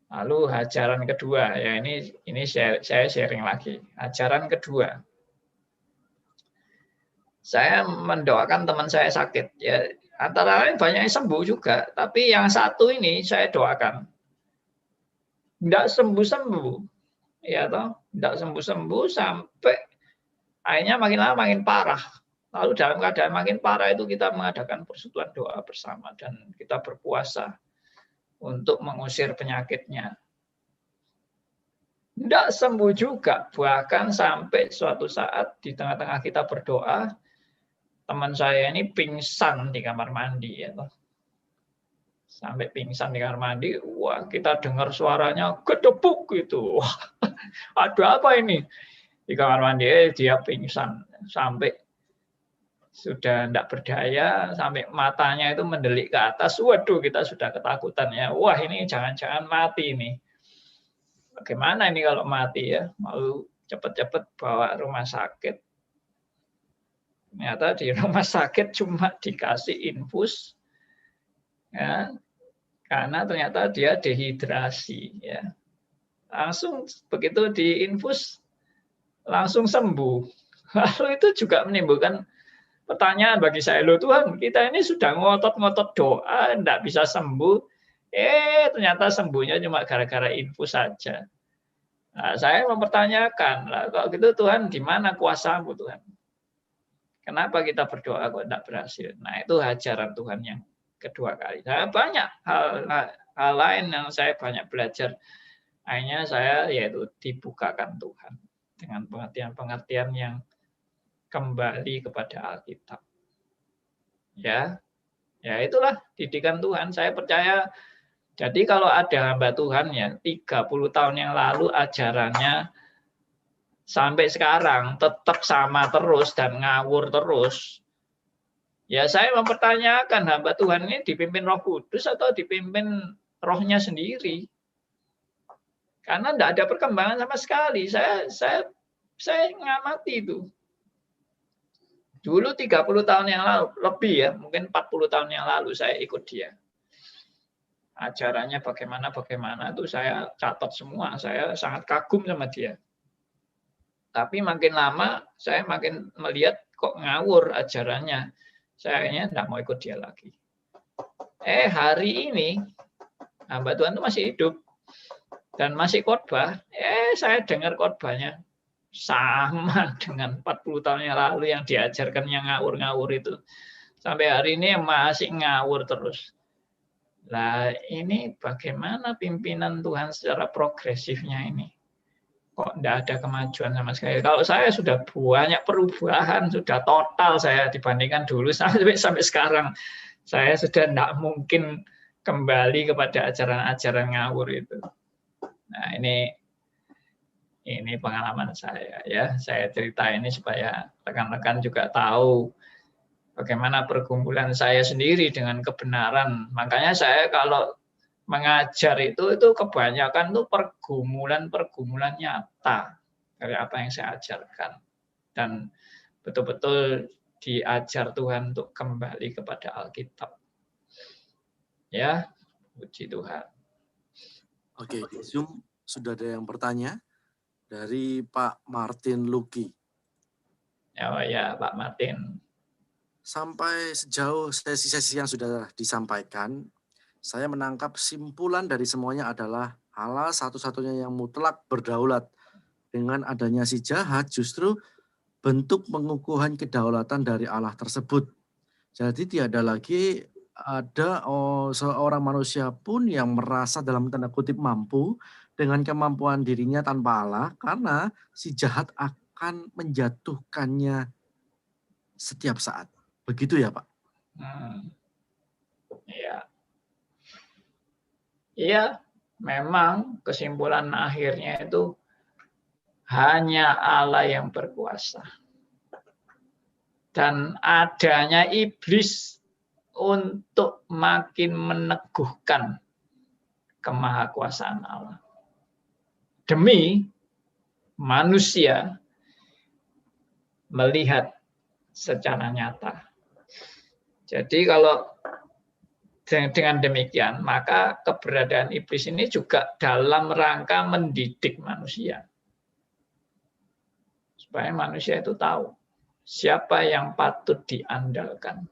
[SPEAKER 1] Lalu ajaran kedua, ya ini saya sharing lagi. Ajaran kedua, saya mendoakan teman saya sakit. Ya, antara lain banyak yang sembuh juga, tapi yang satu ini saya doakan tidak sembuh-sembuh, ya toh, tidak sembuh-sembuh sampai akhirnya makin lama makin parah. Lalu dalam keadaan makin parah itu kita mengadakan persekutuan doa bersama dan kita berpuasa untuk mengusir penyakitnya. Tidak sembuh juga, bahkan sampai suatu saat di tengah-tengah kita berdoa, teman saya ini pingsan di kamar mandi, ya toh. Sampai pingsan di kamar mandi, wah kita dengar suaranya gedebuk gitu. Wah, ada apa ini? Di kamar mandi dia pingsan sampai sudah tidak berdaya, sampai matanya itu mendelik ke atas. Waduh, kita sudah ketakutan ya. Wah, ini jangan-jangan mati ini. Bagaimana ini kalau mati ya? Mau cepat-cepat bawa rumah sakit. Ternyata di rumah sakit cuma dikasih infus, ya, karena ternyata dia dehidrasi. Ya. Langsung begitu diinfus, langsung sembuh. Lalu itu juga menimbulkan pertanyaan bagi saya, loh Tuhan, kita ini sudah ngotot-ngotot doa, tidak bisa sembuh, ternyata sembuhnya cuma gara-gara infus saja. Nah, saya mempertanyakan, lah, kalau gitu Tuhan, di mana kuasamu Tuhan? Kenapa kita berdoa kok tidak berhasil? Nah, itu ajaran Tuhan yang kedua kali. Saya banyak hal lain yang saya banyak belajar. Akhirnya saya yaitu dibukakan Tuhan dengan pengertian-pengertian yang kembali kepada Alkitab. Ya, ya itulah didikan Tuhan. Saya percaya. Jadi kalau ada hamba Tuhan ya 30 tahun yang lalu ajarannya sampai sekarang tetap sama terus dan ngawur terus. Ya saya mempertanyakan hamba Tuhan ini dipimpin Roh Kudus atau dipimpin rohnya sendiri. Karena tidak ada perkembangan sama sekali. Saya ngamati itu. Dulu 30 tahun yang lalu, lebih ya, mungkin 40 tahun yang lalu saya ikut dia. Ajarannya bagaimana itu saya catat semua. Saya sangat kagum sama dia. Tapi makin lama saya makin melihat kok ngawur ajarannya. Saya akhirnya tidak mau ikut dia lagi. Hari ini hamba Tuhan itu masih hidup dan masih khotbah. Saya dengar khotbahnya sama dengan 40 tahun yang lalu yang diajarkan yang ngawur-ngawur itu. Sampai hari ini masih ngawur terus. Lah ini bagaimana pimpinan Tuhan secara progresifnya ini? Kok tidak ada kemajuan sama sekali? Kalau saya sudah banyak perubahan, sudah total saya dibandingkan dulu sampai sekarang. Saya sudah tidak mungkin kembali kepada ajaran-ajaran ngawur itu. Nah ini pengalaman saya ya. Saya cerita ini supaya rekan-rekan juga tahu bagaimana pergumulan saya sendiri dengan kebenaran. Makanya saya kalau mengajar itu kebanyakan tuh pergumulan nyata dari apa yang saya ajarkan. Dan betul-betul diajar Tuhan untuk kembali kepada Alkitab. Ya, puji Tuhan.
[SPEAKER 2] Oke, di Zoom sudah ada yang bertanya dari Pak Martin Luki.
[SPEAKER 1] Ya, Pak Martin.
[SPEAKER 2] Sampai sejauh sesi-sesi yang sudah disampaikan, saya menangkap simpulan dari semuanya adalah Allah satu-satunya yang mutlak berdaulat. Dengan adanya si jahat justru bentuk pengukuhan kedaulatan dari Allah tersebut. Jadi tiada lagi ada seorang manusia pun yang merasa dalam tanda kutip mampu dengan kemampuan dirinya tanpa Allah, karena si jahat akan menjatuhkannya setiap saat. Begitu ya Pak?
[SPEAKER 1] Iya. Iya, memang kesimpulan akhirnya itu hanya Allah yang berkuasa. Dan adanya iblis untuk makin meneguhkan kemahakuasaan Allah. Demi manusia melihat secara nyata. Jadi kalau dengan demikian, maka keberadaan iblis ini juga dalam rangka mendidik manusia. Supaya manusia itu tahu siapa yang patut diandalkan.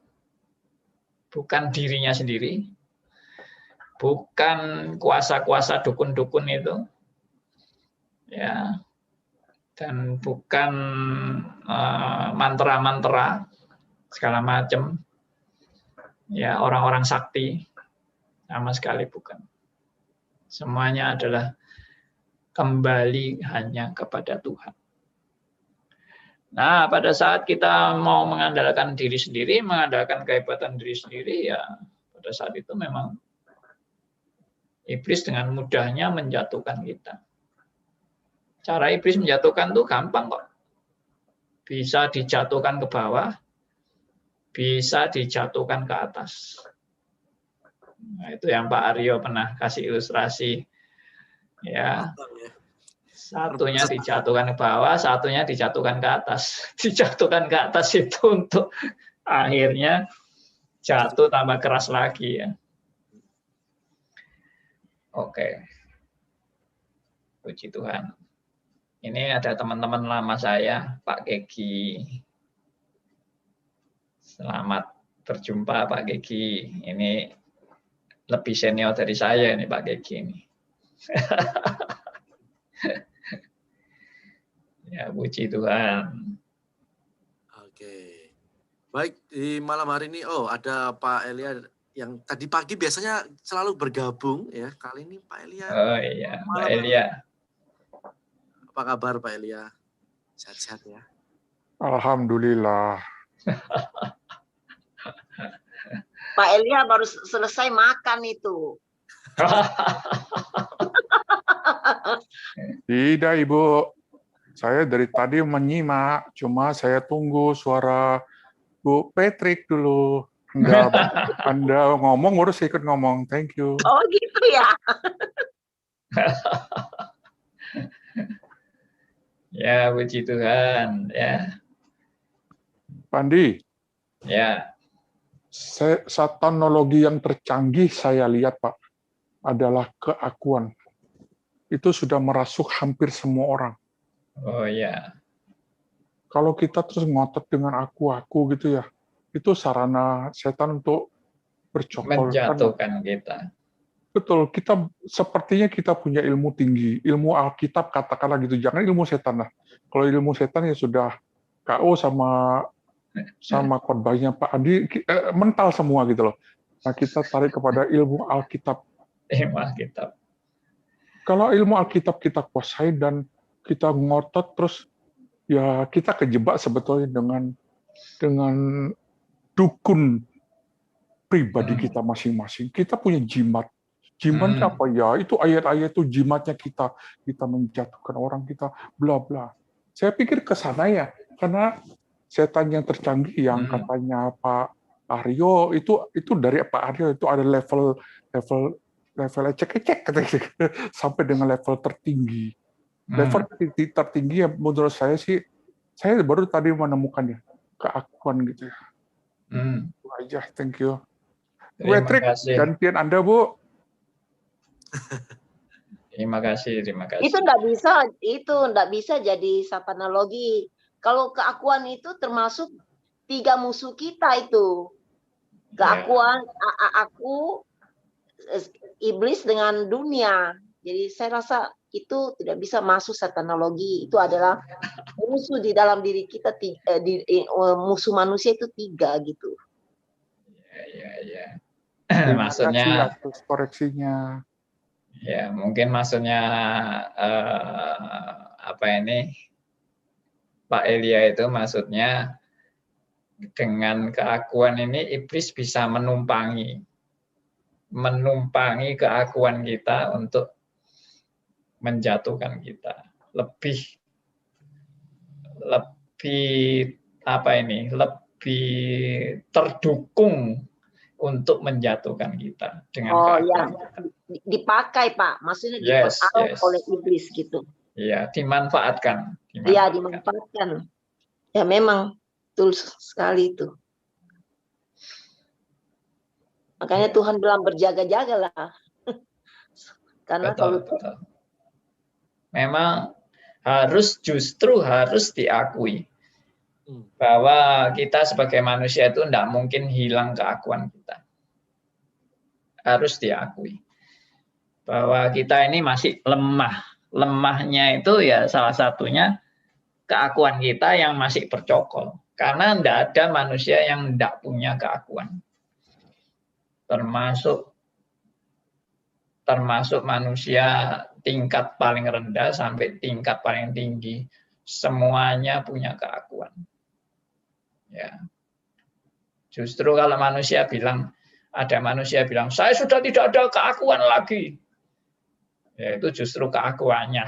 [SPEAKER 1] Bukan dirinya sendiri, bukan kuasa-kuasa dukun-dukun itu, ya, dan bukan mantra-mantra segala macam. Ya, orang-orang sakti, sama sekali bukan. Semuanya adalah kembali hanya kepada Tuhan. Nah, pada saat kita mau mengandalkan diri sendiri, mengandalkan kehebatan diri sendiri, ya pada saat itu memang iblis dengan mudahnya menjatuhkan kita. Cara iblis menjatuhkan tuh gampang kok. Bisa dijatuhkan ke bawah, bisa dijatuhkan ke atas. Nah, itu yang Pak Aryo pernah kasih ilustrasi. Ya, satunya dijatuhkan ke bawah, satunya dijatuhkan ke atas. Dijatuhkan ke atas itu untuk akhirnya jatuh tambah keras lagi ya. Oke. Puji Tuhan. Ini ada teman-teman lama saya, Pak Gegi. Selamat berjumpa Pak Gegi. Ini lebih senior dari saya ini Pak Gegi ini. Ya, puji Tuhan.
[SPEAKER 2] Oke. Baik, di malam hari ini ada Pak Elia yang tadi pagi biasanya selalu bergabung ya. Kali ini Pak Elia
[SPEAKER 1] Oh iya, Mbak
[SPEAKER 2] malam hari.
[SPEAKER 1] Elia.
[SPEAKER 2] Apa kabar Pak Elia? Sehat-sehat ya.
[SPEAKER 5] Alhamdulillah.
[SPEAKER 4] Pak Elia baru selesai makan itu.
[SPEAKER 5] Tidak, Ibu. Saya dari tadi menyimak, cuma saya tunggu suara Bu Patrick dulu. Anda ngomong, baru saya ikut ngomong. Thank you.
[SPEAKER 4] Oh gitu ya.
[SPEAKER 1] Ya, puji Tuhan. Ya,
[SPEAKER 5] Pandi,
[SPEAKER 1] ya.
[SPEAKER 5] satanologi yang tercanggih saya lihat, Pak, adalah keakuan. Itu sudah merasuk hampir semua orang.
[SPEAKER 1] Oh ya.
[SPEAKER 5] Kalau kita terus ngotot dengan aku gitu ya, itu sarana setan untuk bercokol.
[SPEAKER 1] Menjatuhkan kita.
[SPEAKER 5] Betul, sepertinya kita punya ilmu tinggi, ilmu Alkitab katakanlah gitu, jangan ilmu setan lah. Kalau ilmu setan ya sudah KO sama khotbahnya Pak Andi, mental semua gitu loh. Nah, kita tarik kepada ilmu Alkitab.
[SPEAKER 1] Ilmu Alkitab.
[SPEAKER 5] Kalau ilmu Alkitab kita kuasai dan kita ngotot terus, ya kita kejebak sebetulnya dengan dukun pribadi kita masing-masing. Kita punya jimat. Jimatnya apa ya? Itu ayat-ayat itu jimatnya kita menjatuhkan orang, kita bla bla. Saya pikir ke sana ya, karena setan yang tercanggih yang katanya Pak Aryo itu dari Pak Aryo itu ada level ecek-ecek sampai dengan level tertinggi. Level tertinggi ya menurut saya sih, saya baru tadi menemukannya, keakuan gitu ya. Itu aja, thank you. Patrick, gantian Anda, Bu.
[SPEAKER 1] Terima kasih.
[SPEAKER 4] Itu enggak bisa jadi satanologi. Kalau keakuan itu termasuk 3 musuh kita itu. Keakuan, aku, iblis dengan dunia. Jadi saya rasa itu tidak bisa masuk satanologi. Itu adalah musuh di dalam diri kita. Musuh manusia itu 3 gitu.
[SPEAKER 1] Ya.
[SPEAKER 5] Maksudnya atas koreksinya.
[SPEAKER 1] Ya, mungkin maksudnya Pak Elia itu maksudnya dengan keakuan ini iblis bisa menumpangi keakuan kita untuk menjatuhkan kita. Lebih terdukung untuk menjatuhkan kita dengan keakuan kita.
[SPEAKER 4] Dipakai Pak, maksudnya diperalat oleh iblis gitu.
[SPEAKER 1] Iya, dimanfaatkan.
[SPEAKER 4] Iya, dimanfaatkan. Ya memang betul sekali itu. Makanya Tuhan bilang berjaga-jagalah. Karena
[SPEAKER 1] betul. Memang justru harus diakui bahwa kita sebagai manusia itu tidak mungkin hilang keakuan kita. Harus diakui bahwa kita ini masih lemah. Lemahnya itu ya salah satunya keakuan kita yang masih bercokol. Karena tidak ada manusia yang tidak punya keakuan. Termasuk manusia tingkat paling rendah sampai tingkat paling tinggi. Semuanya punya keakuan. Ya. Justru kalau ada manusia bilang, saya sudah tidak ada keakuan lagi. Ya, itu justru keakuannya.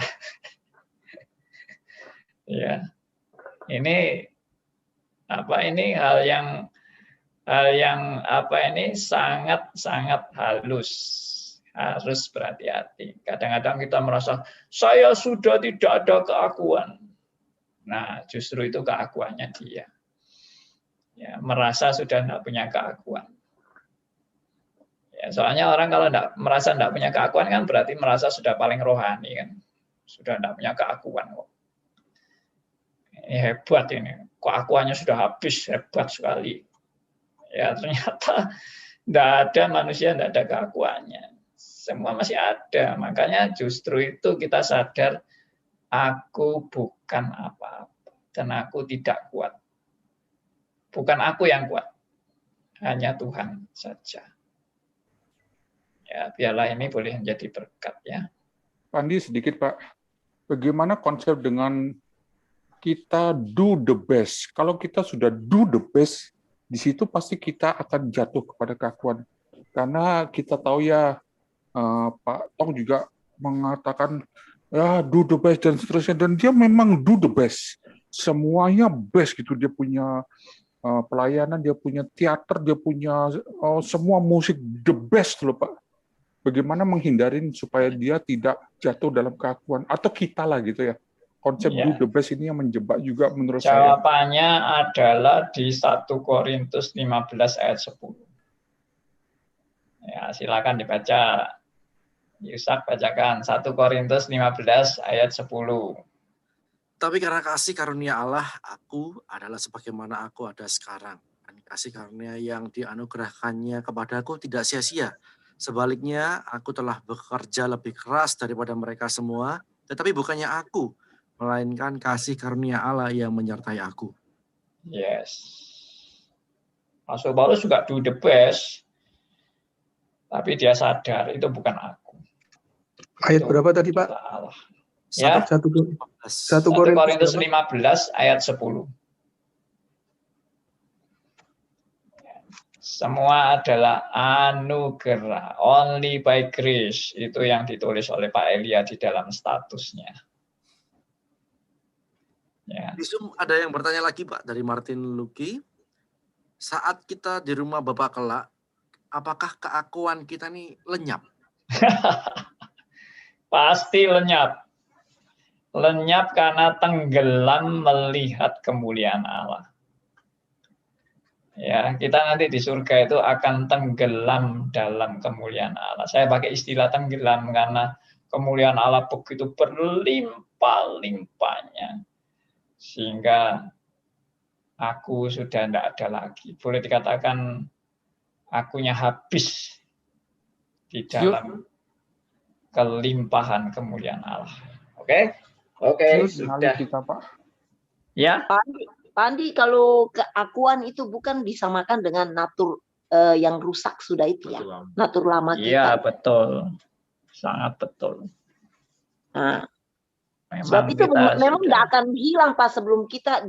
[SPEAKER 1] Ya. Ini hal yang sangat halus. Harus berhati-hati. Kadang-kadang kita merasa saya sudah tidak ada keakuan. Nah, justru itu keakuannya dia. Ya, merasa sudah tidak punya keakuan. Ya, soalnya orang kalau merasa tidak punya keakuan kan berarti merasa sudah paling rohani kan. Sudah tidak punya keakuan kok. Ini hebat ini. Keakuannya sudah habis, hebat sekali. Ya, ternyata tidak ada manusia tidak ada keakuannya. Semua masih ada. Makanya justru itu kita sadar aku bukan apa-apa dan aku tidak kuat. Bukan aku yang kuat, hanya Tuhan saja. Ya, biarlah ini boleh menjadi berkat ya.
[SPEAKER 5] Pak Andi, sedikit Pak, bagaimana konsep dengan kita do the best? Kalau kita sudah do the best, di situ pasti kita akan jatuh kepada keakuan. Karena kita tahu ya, Pak Tong juga mengatakan ya do the best dan seterusnya, dan dia memang do the best, semuanya best gitu. Dia punya pelayanan, dia punya teater, dia punya semua musik the best loh Pak. Bagaimana menghindarin supaya dia tidak jatuh dalam keakuan, atau kita lah gitu ya, konsep do the best ini yang menjebak juga menurut saya.
[SPEAKER 1] Jawabannya adalah di 1 Korintus 15 ayat 10. Ya, silakan dibaca. Yusak bacakan 1 Korintus 15 ayat 10.
[SPEAKER 2] Tapi karena kasih karunia Allah, aku adalah sebagaimana aku ada sekarang. Dan kasih karunia yang dianugerahkannya kepadaku tidak sia-sia. Sebaliknya, aku telah bekerja lebih keras daripada mereka semua, tetapi bukannya aku, melainkan kasih karunia Allah yang menyertai aku.
[SPEAKER 1] Yes. Rasul Paulus juga do the best, tapi dia sadar itu bukan aku.
[SPEAKER 6] Ayat
[SPEAKER 1] Itu
[SPEAKER 6] berapa tadi Pak?
[SPEAKER 1] Allah.
[SPEAKER 2] Ya?
[SPEAKER 6] 1
[SPEAKER 1] Korintus 15 ayat 10. Semua adalah anugerah, only by grace. Itu yang ditulis oleh Pak Elia di dalam statusnya. Ya.
[SPEAKER 2] Di Zoom ada yang bertanya lagi Pak, dari Martin Luki. Saat kita di rumah Bapak kelak, apakah keakuan kita nih lenyap?
[SPEAKER 1] Pasti lenyap. Lenyap karena tenggelam melihat kemuliaan Allah. Ya, kita nanti di surga itu akan tenggelam dalam kemuliaan Allah. Saya pakai istilah tenggelam karena kemuliaan Allah begitu berlimpah-limpahnya. Sehingga aku sudah tidak ada lagi. Boleh dikatakan akunya habis di dalam kelimpahan kemuliaan Allah. Oke? Oke, sudah.
[SPEAKER 5] Kita, Pak.
[SPEAKER 1] Ya.
[SPEAKER 4] Pak Andi, kalau keakuan itu bukan disamakan dengan natur yang rusak sudah itu ya, natur lama kita.
[SPEAKER 1] Iya, betul. Sangat betul.
[SPEAKER 4] Nah, sebab itu memang tidak akan hilang Pak sebelum kita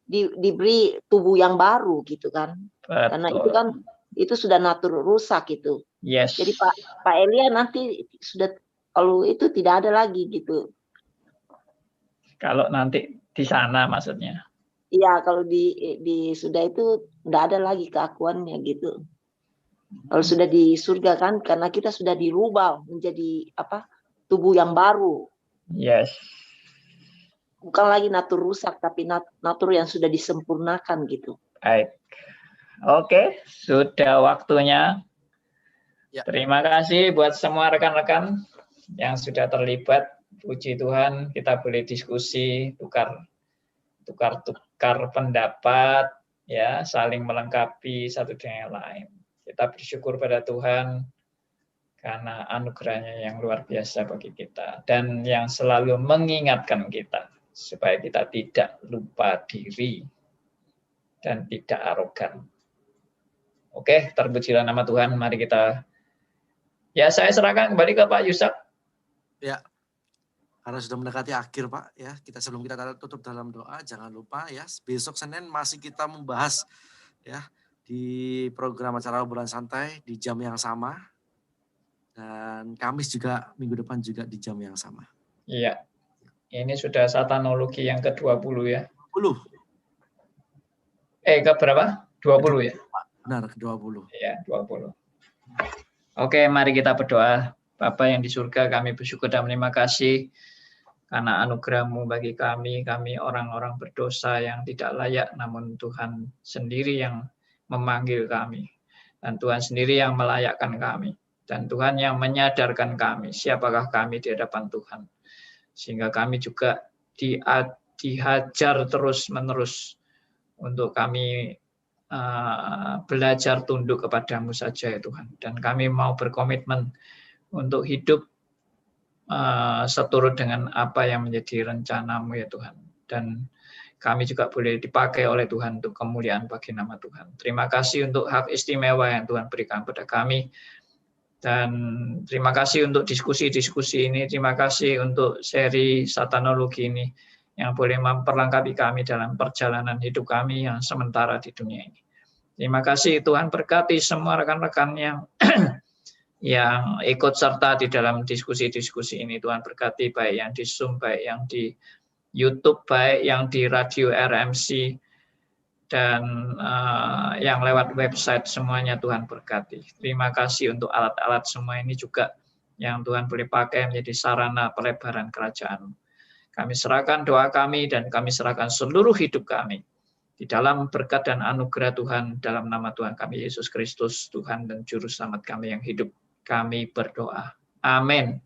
[SPEAKER 4] diberi tubuh yang baru gitu kan.
[SPEAKER 1] Betul.
[SPEAKER 4] Karena itu kan itu sudah natur rusak itu.
[SPEAKER 1] Yes.
[SPEAKER 4] Jadi Pak Elia nanti sudah kalau itu tidak ada lagi gitu.
[SPEAKER 1] Kalau nanti di sana maksudnya.
[SPEAKER 4] Iya, kalau di sudah itu tidak ada lagi keakuannya gitu. Kalau sudah di surga kan, karena kita sudah dirubah menjadi tubuh yang baru.
[SPEAKER 1] Yes.
[SPEAKER 4] Bukan lagi natur rusak, tapi natur yang sudah disempurnakan gitu.
[SPEAKER 1] Baik. Oke, sudah waktunya. Ya. Terima kasih buat semua rekan-rekan yang sudah terlibat. Puji Tuhan, kita boleh diskusi, tukar pendapat, ya, saling melengkapi satu dengan yang lain. Kita bersyukur pada Tuhan karena anugerahnya yang luar biasa bagi kita dan yang selalu mengingatkan kita supaya kita tidak lupa diri dan tidak arogan. Oke, terpujilah nama Tuhan. Mari kita, ya, saya serahkan kembali ke Pak Yusak.
[SPEAKER 2] Ya. Karena sudah mendekati akhir Pak, ya kita sebelum kita tutup dalam doa, jangan lupa ya besok Senin masih kita membahas ya di program acara obrolan santai di jam yang sama, dan Kamis juga minggu depan juga di jam yang sama.
[SPEAKER 1] Iya, ini sudah satanologi yang ke-20 ya.
[SPEAKER 2] 20.
[SPEAKER 1] Ke berapa? 20 ya?
[SPEAKER 2] Benar, ke-20.
[SPEAKER 1] Iya, 20. Oke, mari kita berdoa. Bapa yang di surga, kami bersyukur dan terima kasih karena anugerah-Mu bagi kami orang-orang berdosa yang tidak layak, namun Tuhan sendiri yang memanggil kami. Dan Tuhan sendiri yang melayakkan kami. Dan Tuhan yang menyadarkan kami, siapakah kami di hadapan Tuhan. Sehingga kami juga dihajar terus-menerus untuk kami belajar tunduk kepadamu saja ya Tuhan. Dan kami mau berkomitmen untuk hidup seturut dengan apa yang menjadi rencanamu ya Tuhan. Dan kami juga boleh dipakai oleh Tuhan untuk kemuliaan bagi nama Tuhan. Terima kasih untuk hak istimewa yang Tuhan berikan pada kami. Dan terima kasih untuk diskusi-diskusi ini. Terima kasih untuk seri satanologi ini yang boleh memperlengkapi kami dalam perjalanan hidup kami yang sementara di dunia ini. Terima kasih, Tuhan berkati semua rekan-rekan yang yang ikut serta di dalam diskusi-diskusi ini. Tuhan berkati baik yang di Zoom, baik yang di YouTube, baik yang di radio RMC, dan yang lewat website, semuanya Tuhan berkati. Terima kasih untuk alat-alat semua ini juga yang Tuhan boleh pakai menjadi sarana pelebaran kerajaan. Kami serahkan doa kami dan kami serahkan seluruh hidup kami di dalam berkat dan anugerah Tuhan, dalam nama Tuhan kami Yesus Kristus, Tuhan dan Juru Selamat kami yang hidup. Kami berdoa. Amin.